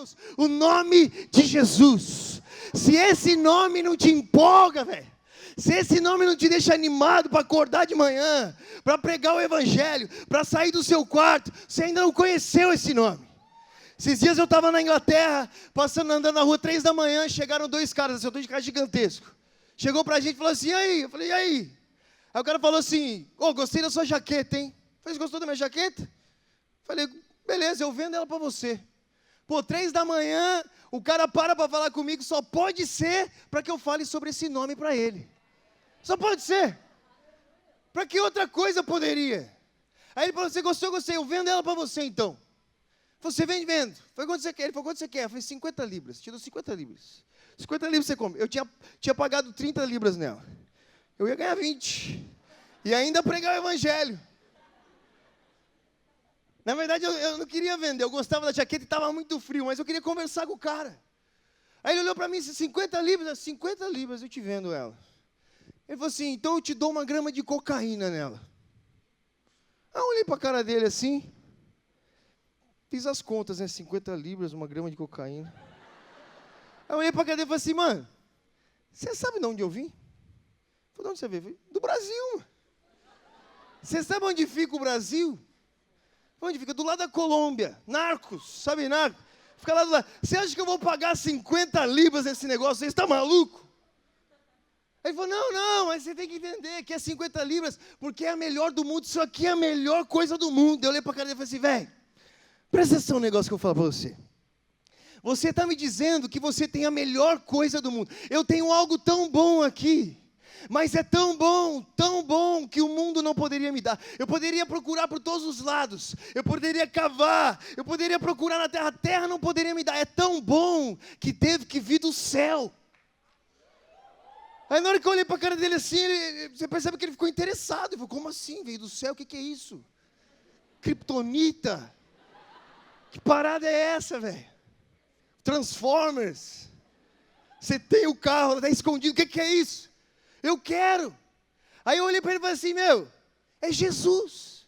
Deus, o nome de Jesus. Se esse nome não te empolga, velho, se esse nome não te deixa animado para acordar de manhã, para pregar o evangelho, para sair do seu quarto, você ainda não conheceu esse nome. Esses dias eu estava na Inglaterra, andando na rua, 3 da manhã, chegaram 2 caras, assim, 2 caras gigantescos. Chegou pra gente e falou assim, e aí? Eu falei, e aí? Aí o cara falou assim, gostei da sua jaqueta, hein? Eu falei, gostou da minha jaqueta? Eu falei, beleza, eu vendo ela pra você. 3 da manhã, o cara para falar comigo, só pode ser para que eu fale sobre esse nome para ele. Só pode ser. Para que outra coisa poderia? Aí ele falou, você gostou? Gostei, eu vendo ela para você então. Você vem vendo. Foi quanto você quer? Ele falou, quanto você quer? Eu falei, 50 libras. Te dou 50 libras. 50 libras você compra. Eu tinha pagado 30 libras nela. Eu ia ganhar 20. E ainda pregar o evangelho. Na verdade, eu não queria vender. Eu gostava da jaqueta e estava muito frio. Mas eu queria conversar com o cara. Aí ele olhou para mim e disse, 50 libras? 50 libras eu te vendo ela. Ele falou assim, então eu te dou 1 grama de cocaína nela. Aí eu olhei para a cara dele assim. Fiz as contas, né? 50 libras, 1 grama de cocaína. Aí eu olhei para a cara dele e falei assim, mano, você sabe de onde eu vim? Eu falei, de onde você veio? Eu falei, do Brasil. Você sabe onde fica o Brasil? Onde fica? Do lado da Colômbia. Narcos, sabe Narcos? Fica lá do lado. Você acha que eu vou pagar 50 libras nesse negócio? Você está maluco? Aí ele falou, não, mas você tem que entender que é 50 libras, porque é a melhor do mundo, isso aqui é a melhor coisa do mundo. Eu olhei para a cara dele e falei assim, velho, presta atenção no negócio que eu falo para você. Você está me dizendo que você tem a melhor coisa do mundo. Eu tenho algo tão bom aqui, mas é tão bom, que o mundo não poderia me dar. Eu poderia procurar por todos os lados, eu poderia cavar, eu poderia procurar na terra, a terra não poderia me dar. É tão bom que teve que vir do céu. Aí na hora que eu olhei para a cara dele assim, você percebe que ele ficou interessado. Ele falou, como assim? Veio do céu? O que é isso? Kryptonita? Que parada é essa, velho? Transformers? Você tem o carro, está escondido, o que é isso? Eu quero. Aí eu olhei para ele e falei assim, é Jesus.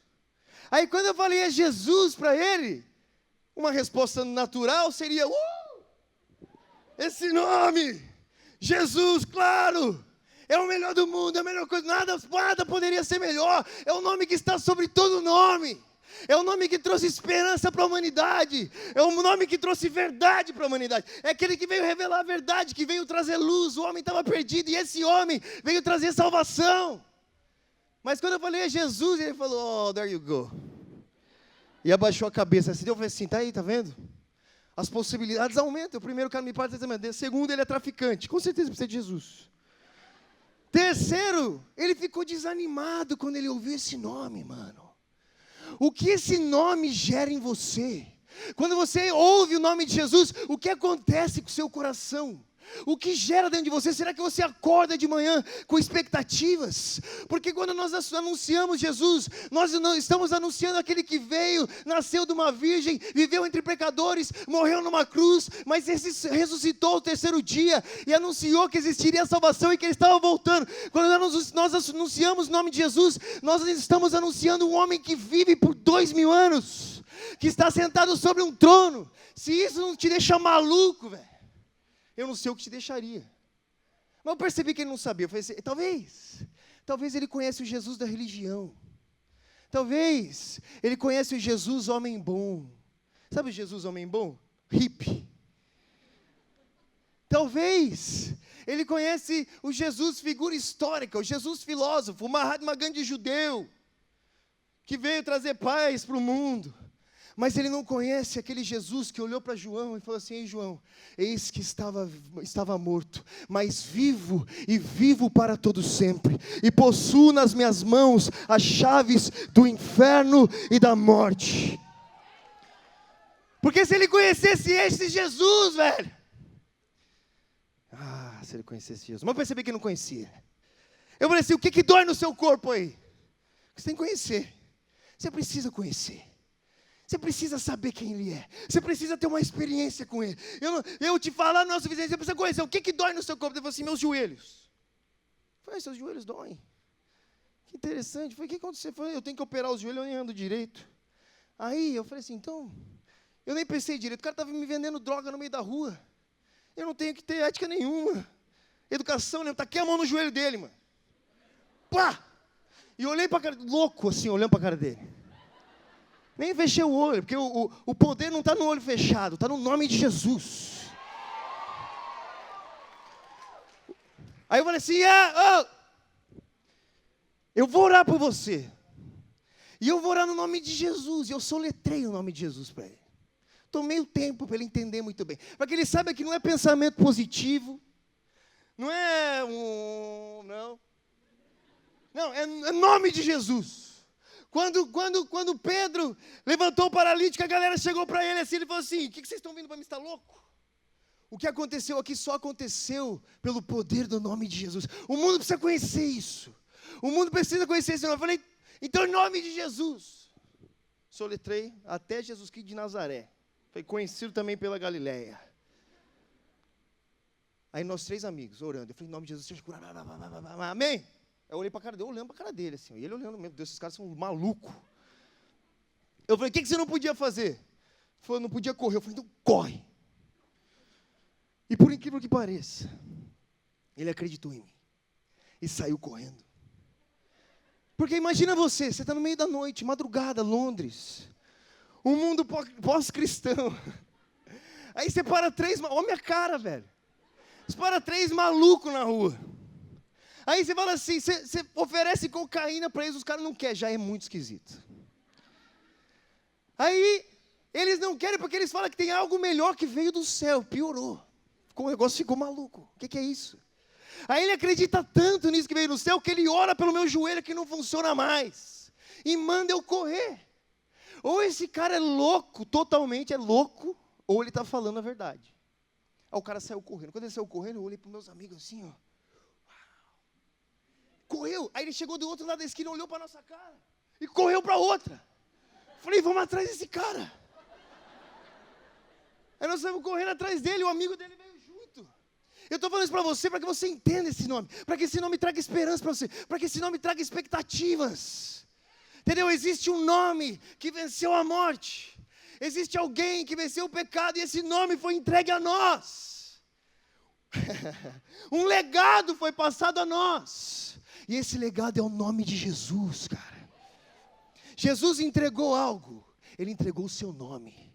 Aí quando eu falei é Jesus para ele, uma resposta natural seria, esse nome, Jesus, claro, é o melhor do mundo, é a melhor coisa, nada poderia ser melhor, é o nome que está sobre todo nome. É o nome que trouxe esperança para a humanidade. É o nome que trouxe verdade para a humanidade. É aquele que veio revelar a verdade, que veio trazer luz. O homem estava perdido e esse homem veio trazer salvação. Mas quando eu falei é Jesus, ele falou, there you go. E abaixou a cabeça assim. Eu falei assim, tá aí, tá vendo? As possibilidades aumentam. O primeiro cara me parte de segundo, ele é traficante. Com certeza precisa de Jesus. Terceiro, ele ficou desanimado quando ele ouviu esse nome, mano. O que esse nome gera em você? Quando você ouve o nome de Jesus, o que acontece com o seu coração? O que gera dentro de você? Será que você acorda de manhã com expectativas? Porque quando nós anunciamos Jesus, nós não estamos anunciando aquele que veio, nasceu de uma virgem, viveu entre pecadores, morreu numa cruz, mas ressuscitou ao 3º dia e anunciou que existiria a salvação e que ele estava voltando. Quando nós anunciamos o nome de Jesus, nós estamos anunciando um homem que vive por 2000 anos, que está sentado sobre um trono. Se isso não te deixa maluco, velho, eu não sei o que te deixaria. Mas eu percebi que ele não sabia. Eu falei assim, talvez ele conhece o Jesus da religião. Talvez ele conhece o Jesus homem bom. Sabe o Jesus homem bom? Hippie. Talvez ele conhece o Jesus figura histórica, o Jesus filósofo, o Mahatma Gandhi judeu, que veio trazer paz para o mundo. Mas ele não conhece aquele Jesus que olhou para João e falou assim, ei João, eis que estava morto, mas vivo e vivo para todo sempre, e possuo nas minhas mãos as chaves do inferno e da morte. Porque se ele conhecesse esse Jesus, velho, se ele conhecesse Jesus, mas eu percebi que ele não conhecia. Eu falei assim, o que dói no seu corpo aí? Você tem que conhecer, você precisa conhecer. Você precisa saber quem Ele é. Você precisa ter uma experiência com Ele. Eu te falar não é o suficiente. Você precisa conhecer. O que dói no seu corpo? Ele falou assim, meus joelhos. Eu falei, seus joelhos doem. Que interessante. Eu falei, o que aconteceu? Eu falei, eu tenho que operar os joelhos, eu nem ando direito. Aí eu falei assim, então, Eu nem pensei direito. O cara estava me vendendo droga no meio da rua. Eu não tenho que ter ética nenhuma. Educação, né? Taquei a mão no joelho dele, mano. Pá! E olhei para a cara, louco assim, olhando para a cara dele. Nem fechei o olho, porque o poder não está no olho fechado, está no nome de Jesus. Aí eu falei assim, eu vou orar por você. E eu vou orar no nome de Jesus. E eu soletrei o nome de Jesus para ele. Tomei o tempo para ele entender muito bem. Para que ele saiba que não é pensamento positivo. Não é Não, é nome de Jesus. Quando Pedro levantou o paralítico, a galera chegou para ele assim, ele falou assim, o que vocês estão vindo para mim, está louco? O que aconteceu aqui só aconteceu pelo poder do nome de Jesus. O mundo precisa conhecer isso. O mundo precisa conhecer esse nome. Eu falei, então em nome de Jesus. Soletrei até Jesus Cristo de Nazaré. Foi conhecido também pela Galileia. Aí nós 3 amigos orando. Eu falei, em nome de Jesus, seja curado. Amém. Eu olhei para a cara dele, olhando para a cara dele, assim. E ele olhando, meu Deus, esses caras são malucos. Eu falei, o que você não podia fazer? Ele falou, não podia correr. Eu falei, então corre. E por incrível que pareça, ele acreditou em mim. E saiu correndo. Porque imagina você está no meio da noite, madrugada, Londres. Um mundo pós-cristão. Aí você para 3, olha a minha cara, velho. Você para 3 malucos na rua. Aí você fala assim, você oferece cocaína para eles, os caras não querem, já é muito esquisito. Aí, eles não querem porque eles falam que tem algo melhor que veio do céu, piorou. O negócio ficou maluco, o que é isso? Aí ele acredita tanto nisso que veio do céu, que ele ora pelo meu joelho que não funciona mais. E manda eu correr. Ou esse cara é louco, totalmente é louco, ou ele está falando a verdade. Aí o cara saiu correndo. Quando ele saiu correndo, eu olhei para os meus amigos assim, ó. Correu, aí ele chegou do outro lado da esquina, olhou para a nossa cara, e correu para outra. Falei, vamos atrás desse cara. Aí nós saímos correndo atrás dele, o amigo dele veio junto. Eu estou falando isso para você, para que você entenda esse nome, para que esse nome traga esperança para você, para que esse nome traga expectativas. Entendeu? Existe um nome que venceu a morte. Existe alguém que venceu o pecado e esse nome foi entregue a nós. Um legado foi passado a nós. E esse legado é o nome de Jesus, cara. Jesus entregou algo. Ele entregou o seu nome.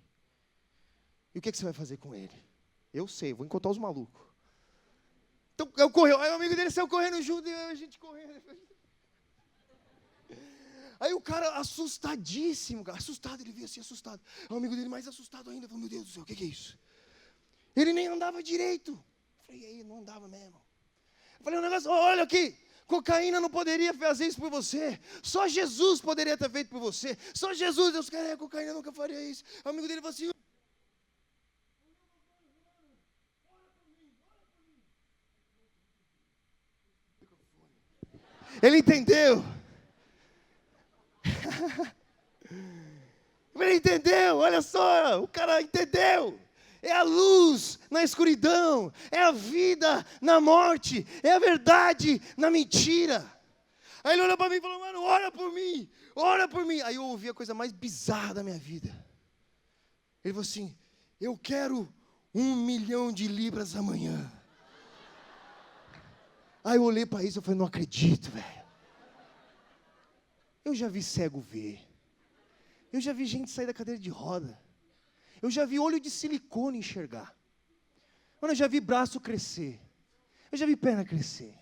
E o que você vai fazer com ele? Eu sei, vou encontrar os malucos. Então, eu corri. Aí o amigo dele saiu correndo junto e a gente correndo. Aí o cara assustadíssimo, cara, assustado, ele veio assim assustado. O amigo dele mais assustado ainda, falou, meu Deus do céu, o que é isso? Ele nem andava direito. Eu falei, e aí, não andava mesmo. Eu falei, um negócio, olha aqui, cocaína não poderia fazer isso por você. Só Jesus poderia ter feito por você. Só Jesus, Deus quer, cocaína nunca faria isso. O amigo dele falou assim, ele entendeu. Ele entendeu, olha só, o cara entendeu. É a luz na escuridão, é a vida na morte, é a verdade na mentira. Aí ele olhou para mim e falou, mano, ora por mim, ora por mim. Aí eu ouvi a coisa mais bizarra da minha vida. Ele falou assim, eu quero 1 milhão de libras amanhã. Aí eu olhei para isso e falei, não acredito, velho. Eu já vi cego ver. Eu já vi gente sair da cadeira de roda. Eu já vi olho de silicone enxergar. Mano, eu já vi braço crescer. Eu já vi perna crescer.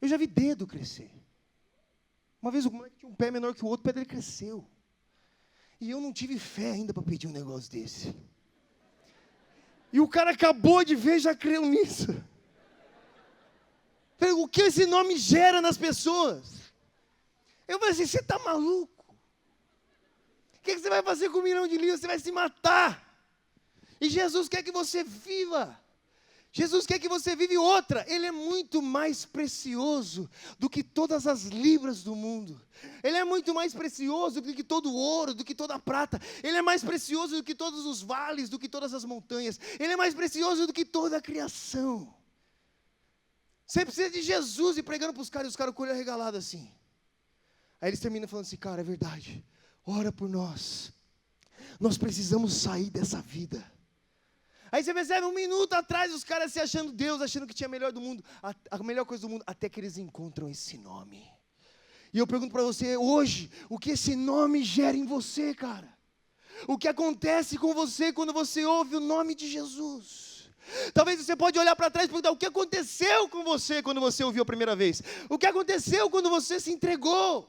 Eu já vi dedo crescer. Uma vez o moleque tinha um pé menor que o outro, o pé dele cresceu. E eu não tive fé ainda para pedir um negócio desse. E o cara acabou de ver e já creu nisso. O que esse nome gera nas pessoas? Eu falei assim, você está maluco? O que você vai fazer com 1 milhão de livros? Você vai se matar. E Jesus quer que você viva. Jesus quer que você viva outra. Ele é muito mais precioso do que todas as libras do mundo. Ele é muito mais precioso do que todo o ouro, do que toda a prata. Ele é mais precioso do que todos os vales, do que todas as montanhas. Ele é mais precioso do que toda a criação. Você precisa de Jesus e pregando para os caras, e os caras com o olho arregalado assim. Aí eles terminam falando assim, cara, é verdade. Ora por nós. Nós precisamos sair dessa vida. Aí você percebe, 1 minuto atrás, os caras se achando Deus, achando que tinha a melhor do mundo, a melhor coisa do mundo, até que eles encontram esse nome. E eu pergunto para você hoje, o que esse nome gera em você, cara? O que acontece com você quando você ouve o nome de Jesus? Talvez você pode olhar para trás e perguntar, o que aconteceu com você quando você ouviu a primeira vez? O que aconteceu quando você se entregou?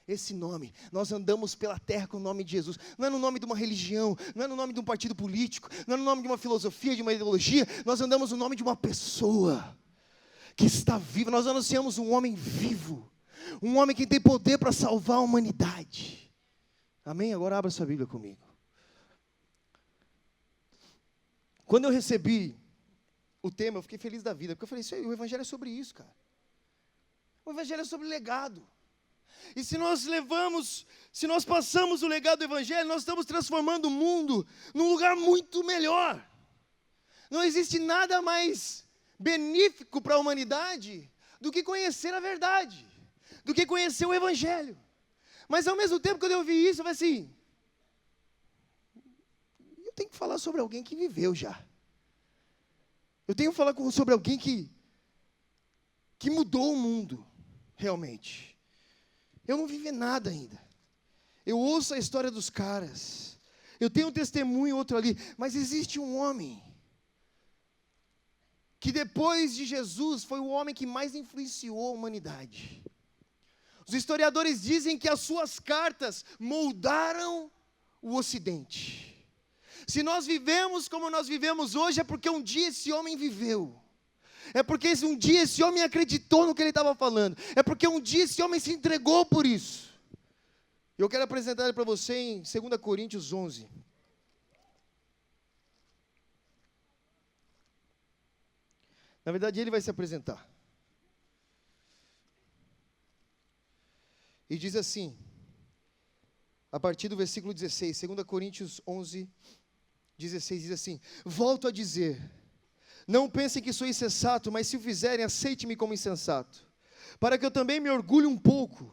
Esse nome, nós andamos pela terra com o nome de Jesus, não é no nome de uma religião, não é no nome de um partido político, não é no nome de uma filosofia, de uma ideologia, nós andamos no nome de uma pessoa que está viva. Nós anunciamos um homem vivo, um homem que tem poder para salvar a humanidade. Amém? Agora abra sua Bíblia comigo. Quando eu recebi o tema, eu fiquei feliz da vida, porque eu falei, o Evangelho é sobre isso, cara. O Evangelho é sobre legado. E se nós passamos o legado do Evangelho, nós estamos transformando o mundo num lugar muito melhor. Não existe nada mais benéfico para a humanidade do que conhecer a verdade, do que conhecer o Evangelho. Mas ao mesmo tempo, quando eu vi isso, eu falei assim, eu tenho que falar sobre alguém que viveu já. Eu tenho que falar sobre alguém que mudou o mundo, realmente. Eu não vivi nada ainda. Eu ouço a história dos caras. Eu tenho um testemunho, outro ali. Mas existe um homem que depois de Jesus foi o homem que mais influenciou a humanidade. Os historiadores dizem que as suas cartas moldaram o Ocidente. Se nós vivemos como nós vivemos hoje, é porque um dia esse homem viveu. É porque um dia esse homem acreditou no que ele estava falando. É porque um dia esse homem se entregou por isso. Eu quero apresentar ele para você em 2 Coríntios 11. Na verdade, ele vai se apresentar. E diz assim, a partir do versículo 16, 2 Coríntios 11, 16, diz assim: volto a dizer, não pensem que sou insensato, mas se o fizerem, aceite-me como insensato, para que eu também me orgulhe um pouco.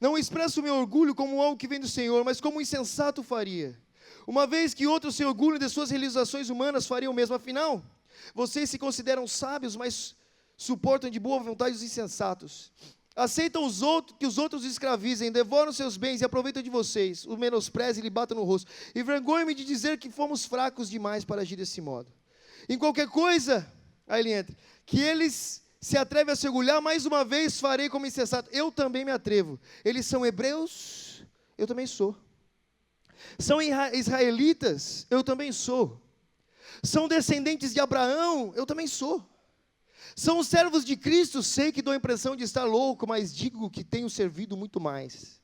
Não expresso o meu orgulho como algo que vem do Senhor, mas como um insensato faria. Uma vez que outros se orgulham de suas realizações humanas, fariam o mesmo. Afinal, vocês se consideram sábios, mas suportam de boa vontade os insensatos. Aceitam que os outros escravizem, devoram seus bens e aproveitam de vocês, o menosprezem e lhe batam no rosto. E vergonho-me de dizer que fomos fracos demais para agir desse modo. Em qualquer coisa, aí ele entra, que eles se atrevem a se orgulhar, mais uma vez farei como insensato. Eu também me atrevo. Eles são hebreus, eu também sou. São israelitas, eu também sou. São descendentes de Abraão, eu também sou. São os servos de Cristo, sei que dou a impressão de estar louco, mas digo que tenho servido muito mais.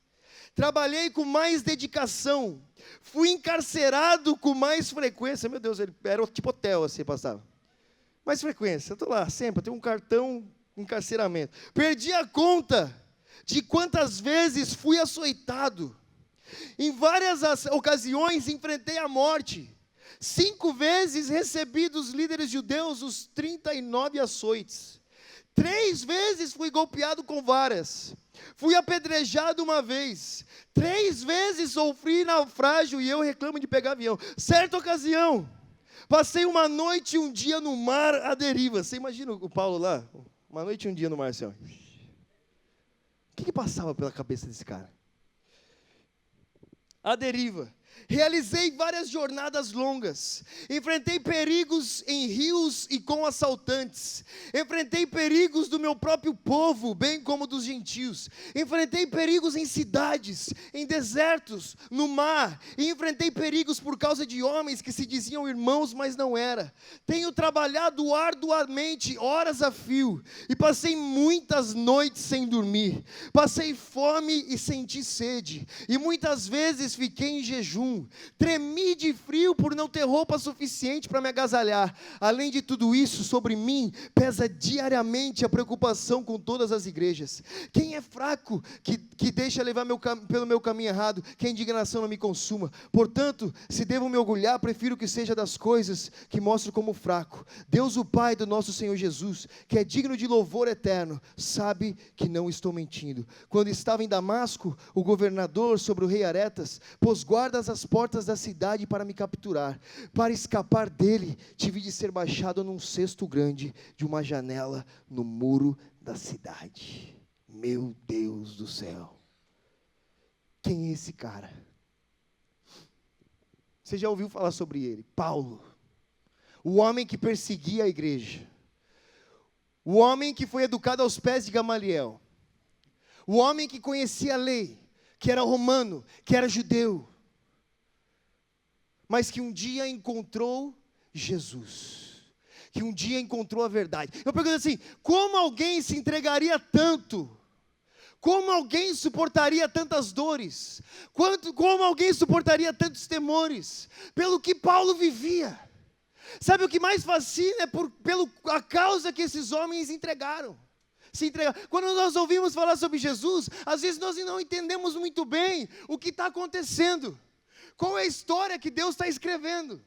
Trabalhei com mais dedicação, fui encarcerado com mais frequência. Meu Deus, ele era tipo hotel assim, passava. Mais frequência, eu estou lá sempre, eu tenho um cartão encarceramento. Perdi a conta de quantas vezes fui açoitado. Em várias ocasiões enfrentei a morte. 5 vezes recebi dos líderes judeus os 39 açoites. 3 vezes fui golpeado com varas. Fui apedrejado uma vez. 3 vezes sofri naufrágio e eu reclamo de pegar avião. Certa ocasião, passei uma noite e um dia no mar à deriva. Você imagina o Paulo lá? Uma noite e um dia no mar, assim, ó. O que passava pela cabeça desse cara? À deriva. Realizei várias jornadas longas, enfrentei perigos em rios e com assaltantes, enfrentei perigos do meu próprio povo, bem como dos gentios, enfrentei perigos em cidades, em desertos, no mar, e enfrentei perigos por causa de homens que se diziam irmãos, mas não era. Tenho trabalhado arduamente, horas a fio, e passei muitas noites sem dormir, passei fome e senti sede, e muitas vezes fiquei em jejum. 21. Tremi de frio por não ter roupa suficiente para me agasalhar. Além de tudo isso, sobre mim pesa diariamente a preocupação com todas as igrejas. Quem é fraco que deixa levar pelo meu caminho errado, que a indignação não me consuma. Portanto, se devo me orgulhar, prefiro que seja das coisas que mostro como fraco. Deus, o Pai do nosso Senhor Jesus, que é digno de louvor eterno, sabe que não estou mentindo. Quando estava em Damasco, o governador sobre o rei Aretas pôs guardas às portas da cidade para me capturar. Para escapar dele, tive de ser baixado num cesto grande de uma janela no muro da cidade. Meu Deus do céu. Quem é esse cara? Você já ouviu falar sobre ele? Paulo. O homem que perseguia a igreja. O homem que foi educado aos pés de Gamaliel. O homem que conhecia a lei, que era romano, que era judeu, mas que um dia encontrou Jesus, que um dia encontrou a verdade. Eu pergunto assim, como alguém se entregaria tanto? Como alguém suportaria tantas dores? Como alguém suportaria tantos temores? Pelo que Paulo vivia. Sabe o que mais fascina? É pela causa que esses homens entregaram. Se entregaram. Quando nós ouvimos falar sobre Jesus, às vezes nós não entendemos muito bem o que está acontecendo. Qual é a história que Deus está escrevendo?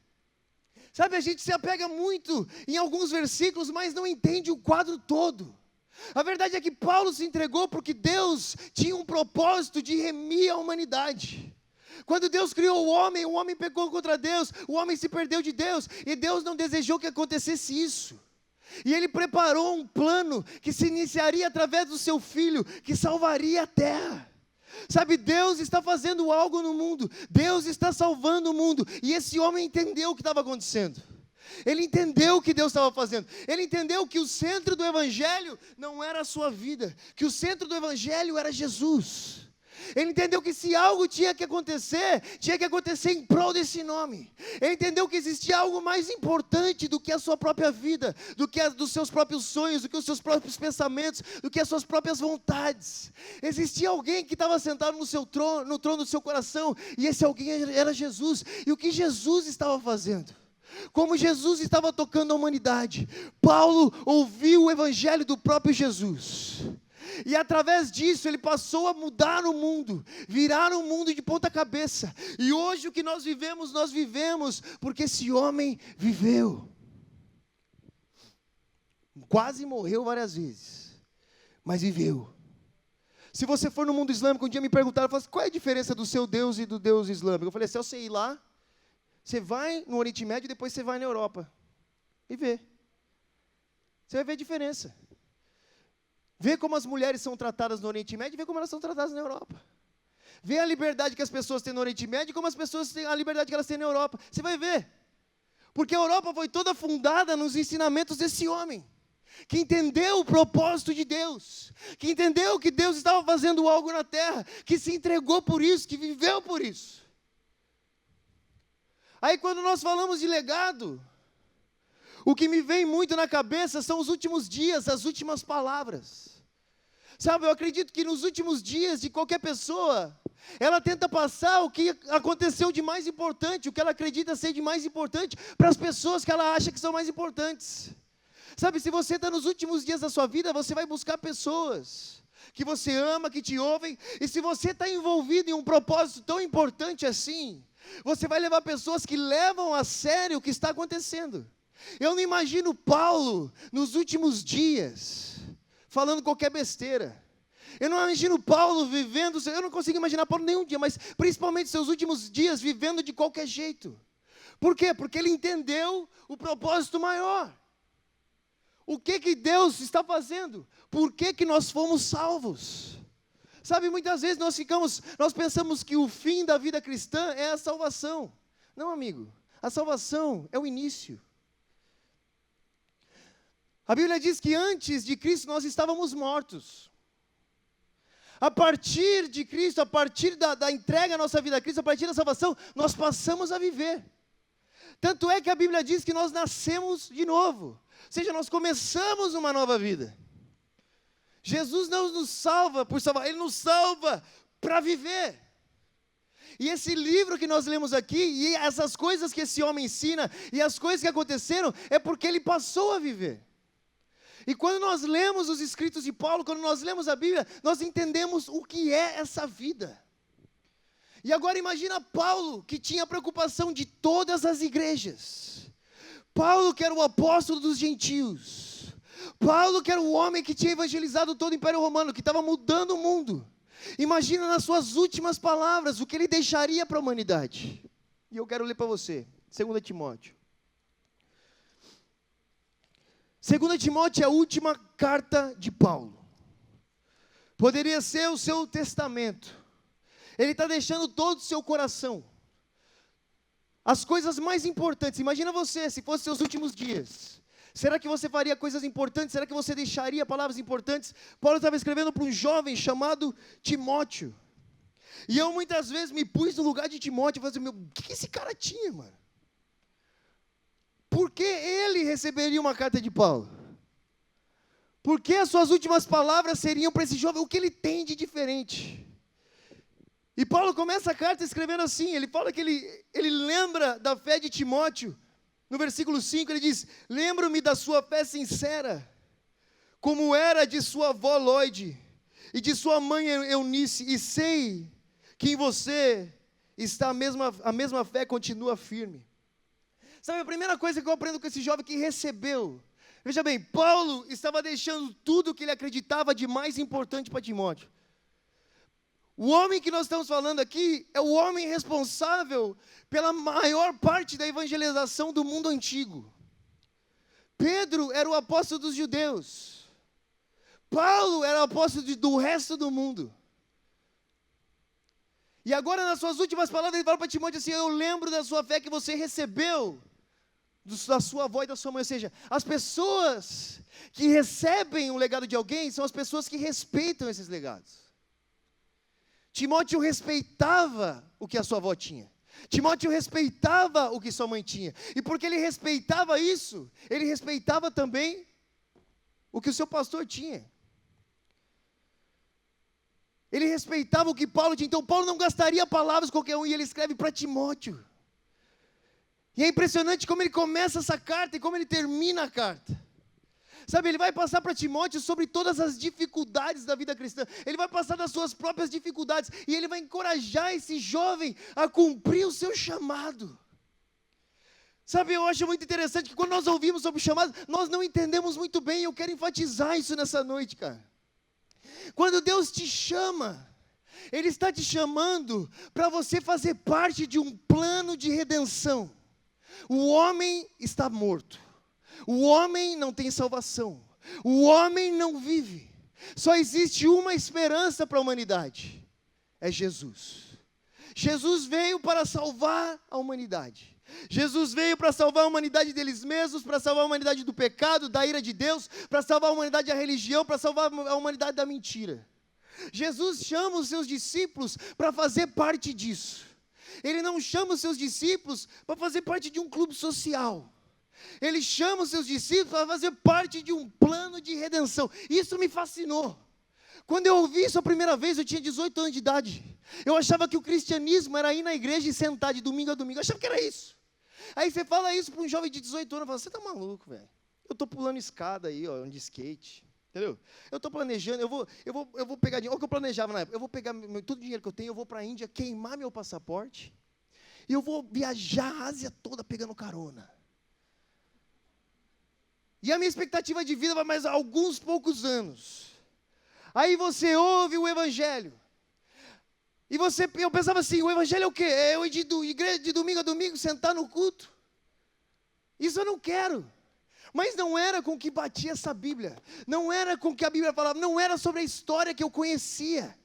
Sabe, a gente se apega muito em alguns versículos, mas não entende o quadro todo. A verdade é que Paulo se entregou porque Deus tinha um propósito de remir a humanidade. Quando Deus criou o homem pecou contra Deus, o homem se perdeu de Deus, e Deus não desejou que acontecesse isso. E Ele preparou um plano que se iniciaria através do seu Filho, que salvaria a terra. Sabe, Deus está fazendo algo no mundo, Deus está salvando o mundo, e esse homem entendeu o que estava acontecendo. Ele entendeu o que Deus estava fazendo. Ele entendeu que o centro do Evangelho não era a sua vida, que o centro do Evangelho era Jesus. Ele entendeu que se algo tinha que acontecer em prol desse nome. Ele entendeu que existia algo mais importante do que a sua própria vida, dos seus próprios sonhos, do que os seus próprios pensamentos, do que as suas próprias vontades. Existia alguém que estava sentado no trono do seu coração, e esse alguém era Jesus. E o que Jesus estava fazendo? Como Jesus estava tocando a humanidade, Paulo ouviu o evangelho do próprio Jesus, e através disso ele passou a mudar o mundo, virar o mundo de ponta cabeça. E hoje o que nós vivemos porque esse homem viveu. Quase morreu várias vezes, mas viveu. Se você for no mundo islâmico, um dia me perguntaram, assim, qual é a diferença do seu Deus e do Deus islâmico? Eu falei, se você ir lá, você vai no Oriente Médio e depois você vai na Europa. E vê. Você vai ver a diferença. Vê como as mulheres são tratadas no Oriente Médio e vê como elas são tratadas na Europa. Vê a liberdade que as pessoas têm no Oriente Médio e como as pessoas têm a liberdade que elas têm na Europa. Você vai ver. Porque a Europa foi toda fundada nos ensinamentos desse homem, que entendeu o propósito de Deus, que entendeu que Deus estava fazendo algo na terra, que se entregou por isso, que viveu por isso. Aí quando nós falamos de legado, o que me vem muito na cabeça são os últimos dias, as últimas palavras. Sabe, eu acredito que nos últimos dias de qualquer pessoa, ela tenta passar o que aconteceu de mais importante, o que ela acredita ser de mais importante, para as pessoas que ela acha que são mais importantes. Sabe, se você está nos últimos dias da sua vida, você vai buscar pessoas que você ama, que te ouvem, e se você está envolvido em um propósito tão importante assim, você vai levar pessoas que levam a sério o que está acontecendo. Eu não imagino Paulo nos últimos dias falando qualquer besteira. Eu não imagino Paulo vivendo, eu não consigo imaginar Paulo nenhum dia, mas principalmente seus últimos dias vivendo de qualquer jeito. Por quê? Porque ele entendeu o propósito maior. O que Deus está fazendo? Por que nós fomos salvos? Sabe, muitas vezes nós pensamos que o fim da vida cristã é a salvação. Não, amigo, a salvação é o início. A Bíblia diz que antes de Cristo nós estávamos mortos. A partir de Cristo, a partir da entrega da nossa vida a Cristo, a partir da salvação, nós passamos a viver. Tanto é que a Bíblia diz que nós nascemos de novo. Ou seja, nós começamos uma nova vida. Jesus não nos salva por salvar, Ele nos salva para viver. E esse livro que nós lemos aqui, e essas coisas que esse homem ensina, e as coisas que aconteceram, é porque ele passou a viver. E quando nós lemos os escritos de Paulo, quando nós lemos a Bíblia, nós entendemos o que é essa vida. E agora imagina Paulo, que tinha preocupação de todas as igrejas. Paulo, que era o apóstolo dos gentios. Paulo, que era o homem que tinha evangelizado todo o Império Romano, que estava mudando o mundo. Imagina nas suas últimas palavras o que ele deixaria para a humanidade. E eu quero ler para você, 2 Timóteo. 2 Timóteo é a última carta de Paulo. Poderia ser o seu testamento. Ele está deixando todo o seu coração. As coisas mais importantes. Imagina você, se fossem seus últimos dias. Será que você faria coisas importantes? Será que você deixaria palavras importantes? Paulo estava escrevendo para um jovem chamado Timóteo. E eu muitas vezes me pus no lugar de Timóteo e falei assim, o que esse cara tinha, mano? Por que ele receberia uma carta de Paulo? Por que as suas últimas palavras seriam para esse jovem? O que ele tem de diferente? E Paulo começa a carta escrevendo assim, ele fala que ele lembra da fé de Timóteo. No versículo 5 ele diz, lembro-me da sua fé sincera, como era de sua avó Lóide, e de sua mãe Eunice, e sei que em você está a mesma fé continua firme. Sabe, a primeira coisa que eu aprendo com esse jovem que recebeu, veja bem, Paulo estava deixando tudo que ele acreditava de mais importante para Timóteo. O homem que nós estamos falando aqui é o homem responsável pela maior parte da evangelização do mundo antigo. Pedro era o apóstolo dos judeus. Paulo era o apóstolo do resto do mundo. E agora, nas suas últimas palavras, ele fala para Timóteo assim, eu lembro da sua fé que você recebeu da sua avó e da sua mãe. Ou seja, as pessoas que recebem um legado de alguém são as pessoas que respeitam esses legados. Timóteo respeitava o que a sua avó tinha. Timóteo respeitava o que sua mãe tinha. E porque ele respeitava isso, ele respeitava também o que o seu pastor tinha. Ele respeitava o que Paulo tinha. Então Paulo não gastaria palavras qualquer um, e ele escreve para Timóteo. E é impressionante como ele começa essa carta e como ele termina a carta. Sabe, ele vai passar para Timóteo sobre todas as dificuldades da vida cristã. Ele vai passar das suas próprias dificuldades. E ele vai encorajar esse jovem a cumprir o seu chamado. Sabe, eu acho muito interessante que quando nós ouvimos sobre o chamado, nós não entendemos muito bem. E eu quero enfatizar isso nessa noite, cara. Quando Deus te chama, Ele está te chamando para você fazer parte de um plano de redenção. O homem está morto. O homem não tem salvação. O homem não vive. Só existe uma esperança para a humanidade. É Jesus. Jesus veio para salvar a humanidade. Jesus veio para salvar a humanidade deles mesmos, para salvar a humanidade do pecado, da ira de Deus, para salvar a humanidade da religião, para salvar a humanidade da mentira. Jesus chama os seus discípulos para fazer parte disso. Ele não chama os seus discípulos para fazer parte de um clube social. Ele chama os seus discípulos para fazer parte de um plano de redenção. Isso me fascinou. Quando eu ouvi isso a primeira vez, eu tinha 18 anos de idade. Eu achava que o cristianismo era ir na igreja e sentar de domingo a domingo. Eu achava que era isso. Aí você fala isso para um jovem de 18 anos, fala, você está maluco, velho? Eu estou pulando escada aí, ó, de skate. Entendeu? Eu estou planejando, eu vou pegar dinheiro. Olha o que eu planejava na época. Eu vou pegar todo o dinheiro que eu tenho, eu vou para a Índia queimar meu passaporte. E eu vou viajar a Ásia toda pegando carona. E a minha expectativa de vida vai mais alguns poucos anos. Aí você ouve o Evangelho. E eu pensava assim, o Evangelho é o quê? É eu ir de igreja de domingo a domingo, sentar no culto. Isso eu não quero. Mas não era com que batia essa Bíblia. Não era com que a Bíblia falava. Não era sobre a história que eu conhecia.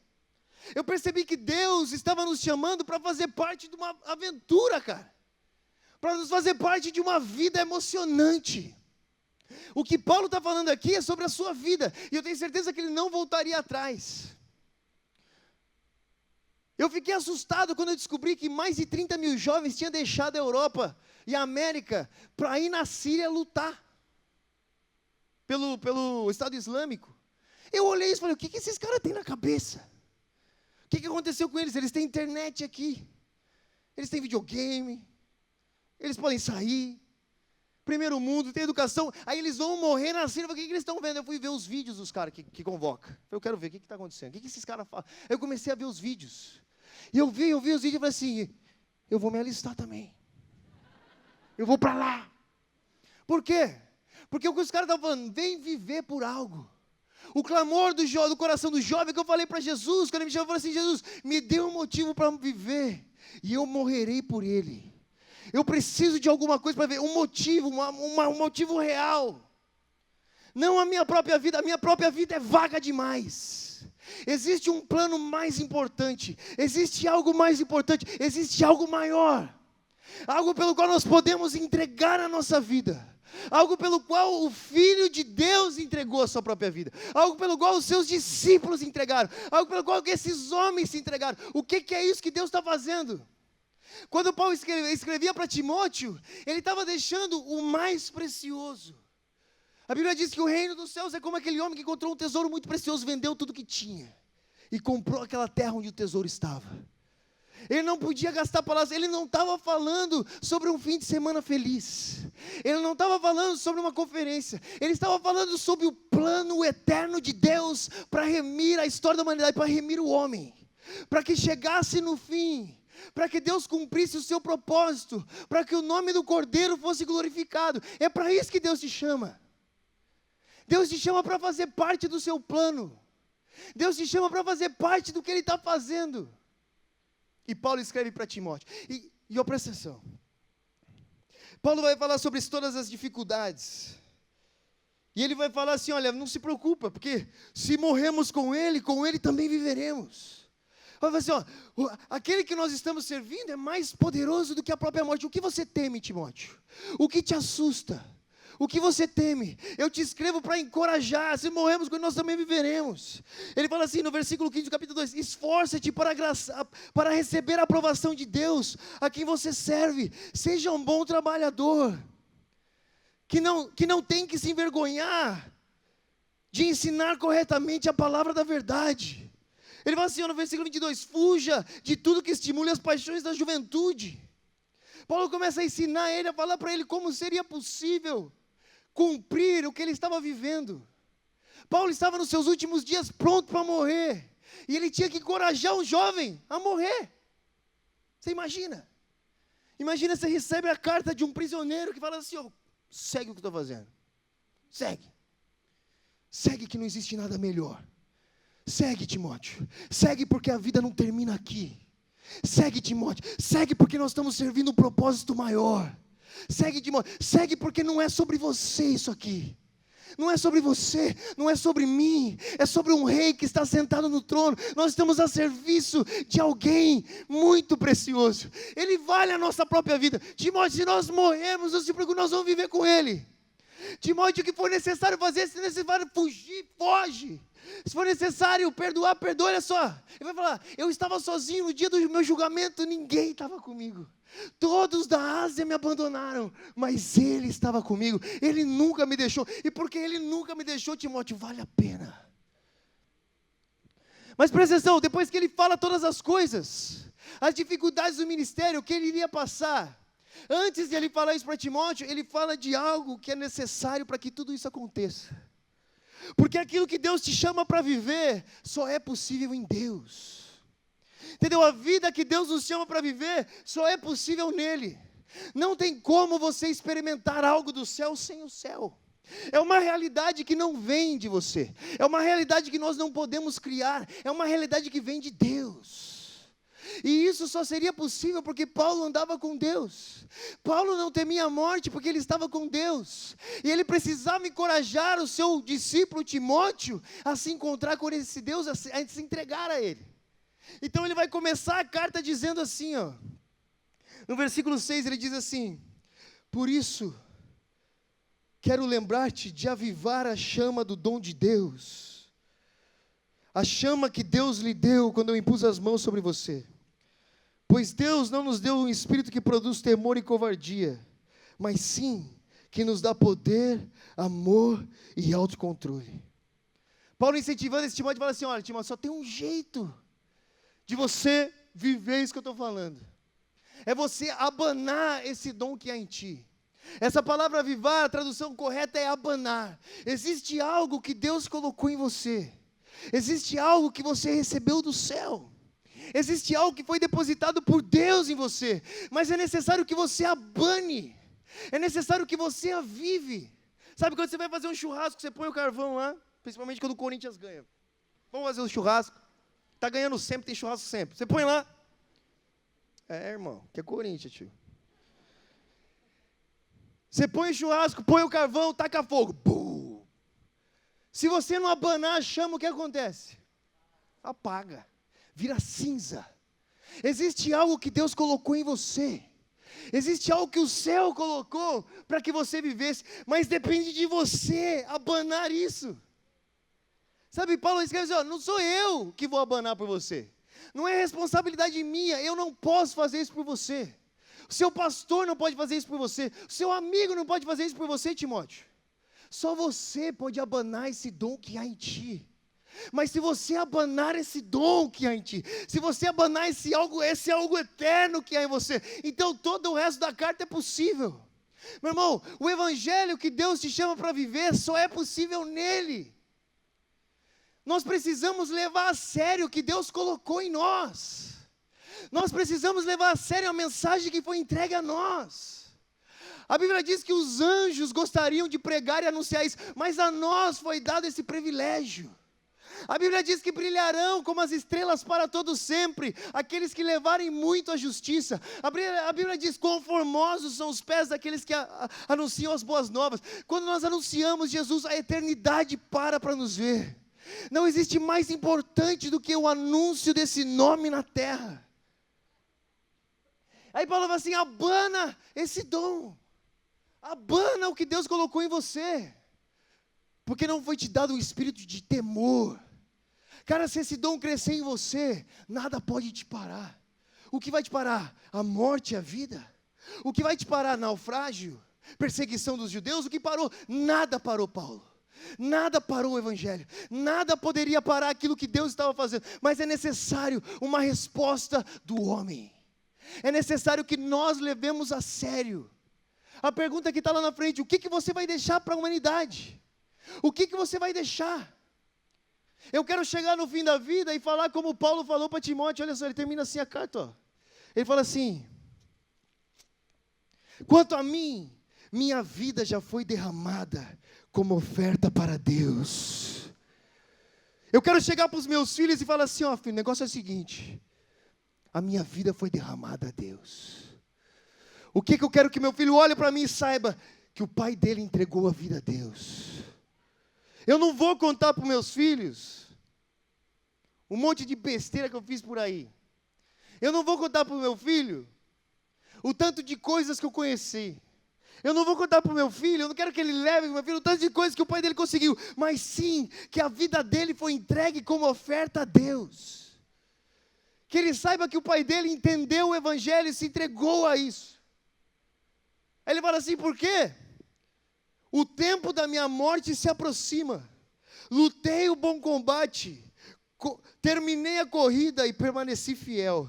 Eu percebi que Deus estava nos chamando para fazer parte de uma aventura, cara. Para nos fazer parte de uma vida emocionante. O que Paulo está falando aqui é sobre a sua vida. E eu tenho certeza que ele não voltaria atrás. Eu fiquei assustado quando eu descobri que mais de 30 mil jovens tinham deixado a Europa e a América para ir na Síria lutar pelo Estado Islâmico. Eu olhei isso e falei, o que esses caras têm na cabeça? O que aconteceu com eles? Eles têm internet aqui. eles têm videogame, eles podem sair, primeiro mundo, tem educação, aí eles vão morrer na cena, o que eles estão vendo? Eu fui ver os vídeos dos caras que convocam. Eu quero ver o que está acontecendo, o que esses caras falam. Eu comecei a ver os vídeos, e eu vi os vídeos e falei assim, eu vou me alistar também. Eu vou para lá. Por quê? Porque o que os caras estavam falando, vem viver por algo. O clamor do coração do jovem que eu falei para Jesus, quando ele me chamou, eu falei assim, Jesus, me dê um motivo para viver, e eu morrerei por ele. Eu preciso de alguma coisa para ver, um motivo, um motivo real. Não a minha própria vida é vaga demais. Existe um plano mais importante, existe algo mais importante, existe algo maior. Algo pelo qual nós podemos entregar a nossa vida. Algo pelo qual o Filho de Deus entregou a sua própria vida. Algo pelo qual os seus discípulos entregaram. Algo pelo qual esses homens se entregaram. O que é isso que Deus está fazendo? Quando Paulo escrevia para Timóteo, ele estava deixando o mais precioso. A Bíblia diz que o reino dos céus é como aquele homem que encontrou um tesouro muito precioso, vendeu tudo que tinha e comprou aquela terra onde o tesouro estava. Ele não podia gastar palavras, ele não estava falando sobre um fim de semana feliz, ele não estava falando sobre uma conferência, ele estava falando sobre o plano eterno de Deus para remir a história da humanidade, para remir o homem, para que chegasse no fim, para que Deus cumprisse o seu propósito, para que o nome do Cordeiro fosse glorificado. É para isso que Deus te chama. Deus te chama para fazer parte do seu plano, Deus te chama para fazer parte do que Ele está fazendo. E Paulo escreve para Timóteo, e ó, presta atenção, Paulo vai falar sobre todas as dificuldades, e ele vai falar assim, olha, não se preocupa, porque se morremos com ele também viveremos. Vai falar assim, ó, aquele que nós estamos servindo é mais poderoso do que a própria morte. O que você teme, Timóteo? O que te assusta? O que você teme? Eu te escrevo para encorajar, se morremos com ele, nós também viveremos. Ele fala assim no versículo 15 do capítulo 2, esforça-te para receber a aprovação de Deus, a quem você serve, seja um bom trabalhador, que não tem que se envergonhar de ensinar corretamente a palavra da verdade. Ele fala assim no versículo 22, fuja de tudo que estimule as paixões da juventude. Paulo começa a ensinar ele, a falar para ele como seria possível cumprir o que ele estava vivendo. Paulo estava nos seus últimos dias pronto para morrer, e ele tinha que encorajar um jovem a morrer. Você imagina? Imagina, você recebe a carta de um prisioneiro que fala assim, segue o que eu estou fazendo, segue que não existe nada melhor, segue, Timóteo, segue porque a vida não termina aqui, segue, Timóteo, segue porque nós estamos servindo um propósito maior, segue, Timóteo, segue porque não é sobre você isso aqui, não é sobre você, não é sobre mim, é sobre um rei que está sentado no trono. Nós estamos a serviço de alguém muito precioso, ele vale a nossa própria vida. Timóteo, se nós morrermos, não se preocupe, nós vamos viver com ele. Timóteo, o que for necessário fazer, se necessário fugir, foge. Se for necessário perdoar, perdoa. Olha só, ele vai falar, eu estava sozinho no dia do meu julgamento, ninguém estava comigo. Todos da Ásia me abandonaram, mas Ele estava comigo, Ele nunca me deixou. E porque Ele nunca me deixou, Timóteo, vale a pena. Mas presta atenção, depois que ele fala todas as coisas, as dificuldades do ministério, o que ele iria passar, antes de ele falar isso para Timóteo, ele fala de algo que é necessário para que tudo isso aconteça. Porque aquilo que Deus te chama para viver, só é possível em Deus. Entendeu? A vida que Deus nos chama para viver, só é possível nele. Não tem como você experimentar algo do céu sem o céu. É uma realidade que não vem de você. É uma realidade que nós não podemos criar. É uma realidade que vem de Deus. E isso só seria possível porque Paulo andava com Deus. Paulo não temia a morte porque ele estava com Deus. E ele precisava encorajar o seu discípulo Timóteo a se encontrar com esse Deus, a se entregar a ele. Então ele vai começar a carta dizendo assim, no versículo 6 ele diz assim, por isso, quero lembrar-te de avivar a chama do dom de Deus, a chama que Deus lhe deu quando eu impus as mãos sobre você. Pois Deus não nos deu um espírito que produz temor e covardia, mas sim que nos dá poder, amor e autocontrole. Paulo incentivando esse Timóteo, fala assim, olha Timóteo, só tem um jeito de você viver isso que eu estou falando. É você abanar esse dom que há em ti. Essa palavra avivar, a tradução correta é abanar. Existe algo que Deus colocou em você. Existe algo que você recebeu do céu. Existe algo que foi depositado por Deus em você. Mas é necessário que você abane. É necessário que você avive. Sabe quando você vai fazer um churrasco, você põe o carvão lá, principalmente quando o Corinthians ganha. Vamos fazer um churrasco. Está ganhando sempre, tem churrasco sempre. Você põe lá. Irmão, que é Corinthians, tio. Você põe o churrasco, põe o carvão, taca fogo. Bum. Se você não abanar a chama, o que acontece? Apaga. Vira cinza. Existe algo que Deus colocou em você. Existe algo que o céu colocou para que você vivesse. Mas depende de você abanar isso. Sabe, Paulo escreve assim, não sou eu que vou abanar por você. Não é responsabilidade minha, eu não posso fazer isso por você. O seu pastor não pode fazer isso por você. O seu amigo não pode fazer isso por você, Timóteo. Só você pode abanar esse dom que há em ti. Mas se você abanar esse dom que há em ti, se você abanar esse algo eterno que há em você, então todo o resto da carta é possível. Meu irmão, o evangelho que Deus te chama para viver só é possível nele. Nós precisamos levar a sério o que Deus colocou em nós. Nós precisamos levar a sério a mensagem que foi entregue a nós. A Bíblia diz que os anjos gostariam de pregar e anunciar isso, mas a nós foi dado esse privilégio. A Bíblia diz que brilharão como as estrelas para todo sempre, aqueles que levarem muito a justiça. A Bíblia diz, quão formosos são os pés daqueles que anunciam as boas novas. Quando nós anunciamos Jesus, a eternidade para nos ver. Não existe mais importante do que o anúncio desse nome na terra. Aí Paulo fala assim, abana esse dom. Abana o que Deus colocou em você. Porque não foi te dado um espírito de temor. Cara, se esse dom crescer em você, nada pode te parar. O que vai te parar? A morte e a vida. O que vai te parar? Naufrágio, perseguição dos judeus. O que parou? Nada parou Paulo. Nada parou o evangelho. Nada poderia parar aquilo que Deus estava fazendo. Mas é necessário uma resposta do homem. É necessário que nós levemos a sério. A pergunta que está lá na frente, o que você vai deixar para a humanidade? O que você vai deixar? Eu quero chegar no fim da vida e falar como Paulo falou para Timóteo. Olha só, ele termina assim a carta. Ó. Ele fala assim, quanto a mim, minha vida já foi derramada como oferta para Deus. Eu quero chegar para os meus filhos e falar assim, ó filho, o negócio é o seguinte, a minha vida foi derramada a Deus. O que eu quero que meu filho olhe para mim e saiba? Que o pai dele entregou a vida a Deus. Eu não vou contar para os meus filhos um monte de besteira que eu fiz por aí. Eu não vou contar para o meu filho o tanto de coisas que eu conheci. Eu não vou contar para o meu filho, eu não quero que ele leve o meu filho o tanto de coisas que o pai dele conseguiu. Mas sim, que a vida dele foi entregue como oferta a Deus. Que ele saiba que o pai dele entendeu o evangelho e se entregou a isso. Aí ele fala assim, por quê? O tempo da minha morte se aproxima. Lutei o bom combate. Terminei a corrida e permaneci fiel.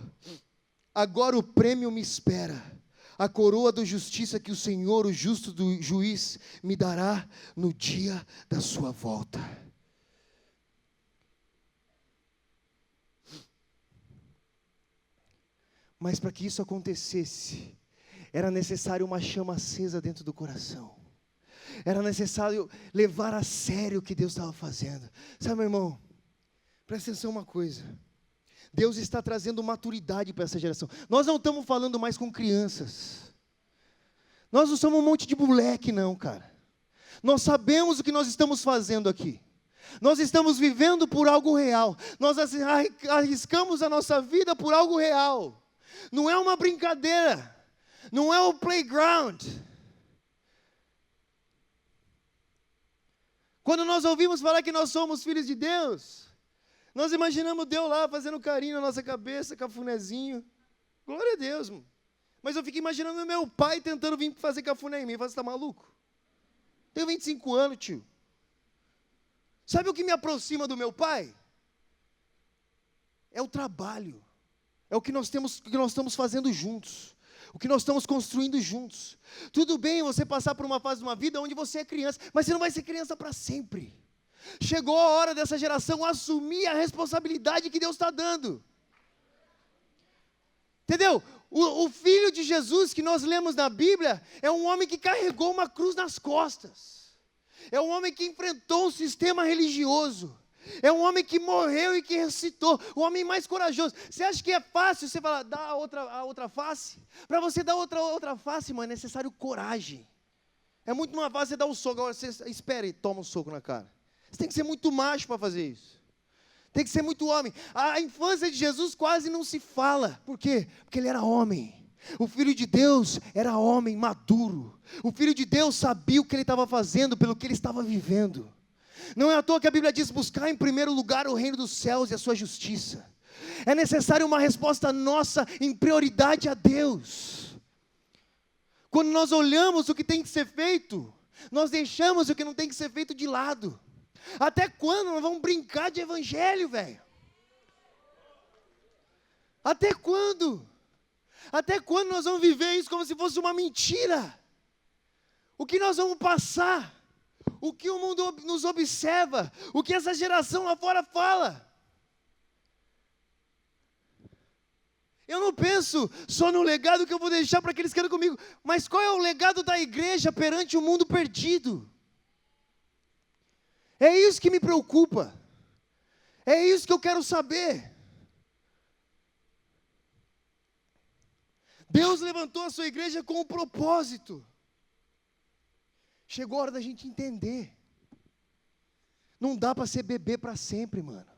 Agora o prêmio me espera. A coroa da justiça que o Senhor, o justo do juiz, me dará no dia da sua volta. Mas para que isso acontecesse, era necessário uma chama acesa dentro do coração. Era necessário levar a sério o que Deus estava fazendo. Sabe, meu irmão, presta atenção uma coisa. Deus está trazendo maturidade para essa geração. Nós não estamos falando mais com crianças. Nós não somos um monte de moleque, não, cara. Nós sabemos o que nós estamos fazendo aqui. Nós estamos vivendo por algo real. Nós arriscamos a nossa vida por algo real. Não é uma brincadeira. Não é o playground. Quando nós ouvimos falar que nós somos filhos de Deus, nós imaginamos Deus lá fazendo carinho na nossa cabeça, cafunézinho. Glória a Deus, mano. Mas eu fico imaginando meu pai tentando vir fazer cafuné em mim. Eu falo, você está maluco? Tenho 25 anos, tio. Sabe o que me aproxima do meu pai? É o trabalho. É o que nós estamos fazendo juntos. o que nós estamos construindo juntos. Tudo bem você passar por uma fase de uma vida onde você é criança, mas você não vai ser criança para sempre. Chegou a hora dessa geração assumir a responsabilidade que Deus está dando. Entendeu? O filho de Jesus que nós lemos na Bíblia é um homem que carregou uma cruz nas costas. É um homem que enfrentou um sistema religioso. É um homem que morreu e que ressuscitou. O homem mais corajoso. Você acha que é fácil você falar, dá a outra face? Para você dar outra face, mano, é necessário coragem. É muito mais fácil você dar um soco. Agora você espera e toma um soco na cara. Você tem que ser muito macho para fazer isso. Tem que ser muito homem. A infância de Jesus quase não se fala. Por quê? Porque ele era homem. O Filho de Deus era homem maduro. O Filho de Deus sabia o que ele estava fazendo, pelo que ele estava vivendo. Não é à toa que a Bíblia diz, buscar em primeiro lugar o reino dos céus e a sua justiça. É necessário uma resposta nossa em prioridade a Deus. Quando nós olhamos o que tem que ser feito, nós deixamos o que não tem que ser feito de lado. Até quando nós vamos brincar de evangelho, velho? Até quando? Até quando nós vamos viver isso como se fosse uma mentira? O que nós vamos passar? O que o mundo nos observa? O que essa geração lá fora fala? Eu não penso só no legado que eu vou deixar para aqueles que estão comigo, mas qual é o legado da igreja perante o mundo perdido? É isso que me preocupa. É isso que eu quero saber. Deus levantou a sua igreja com um propósito. Chegou a hora da gente entender. Não dá para ser bebê para sempre, mano.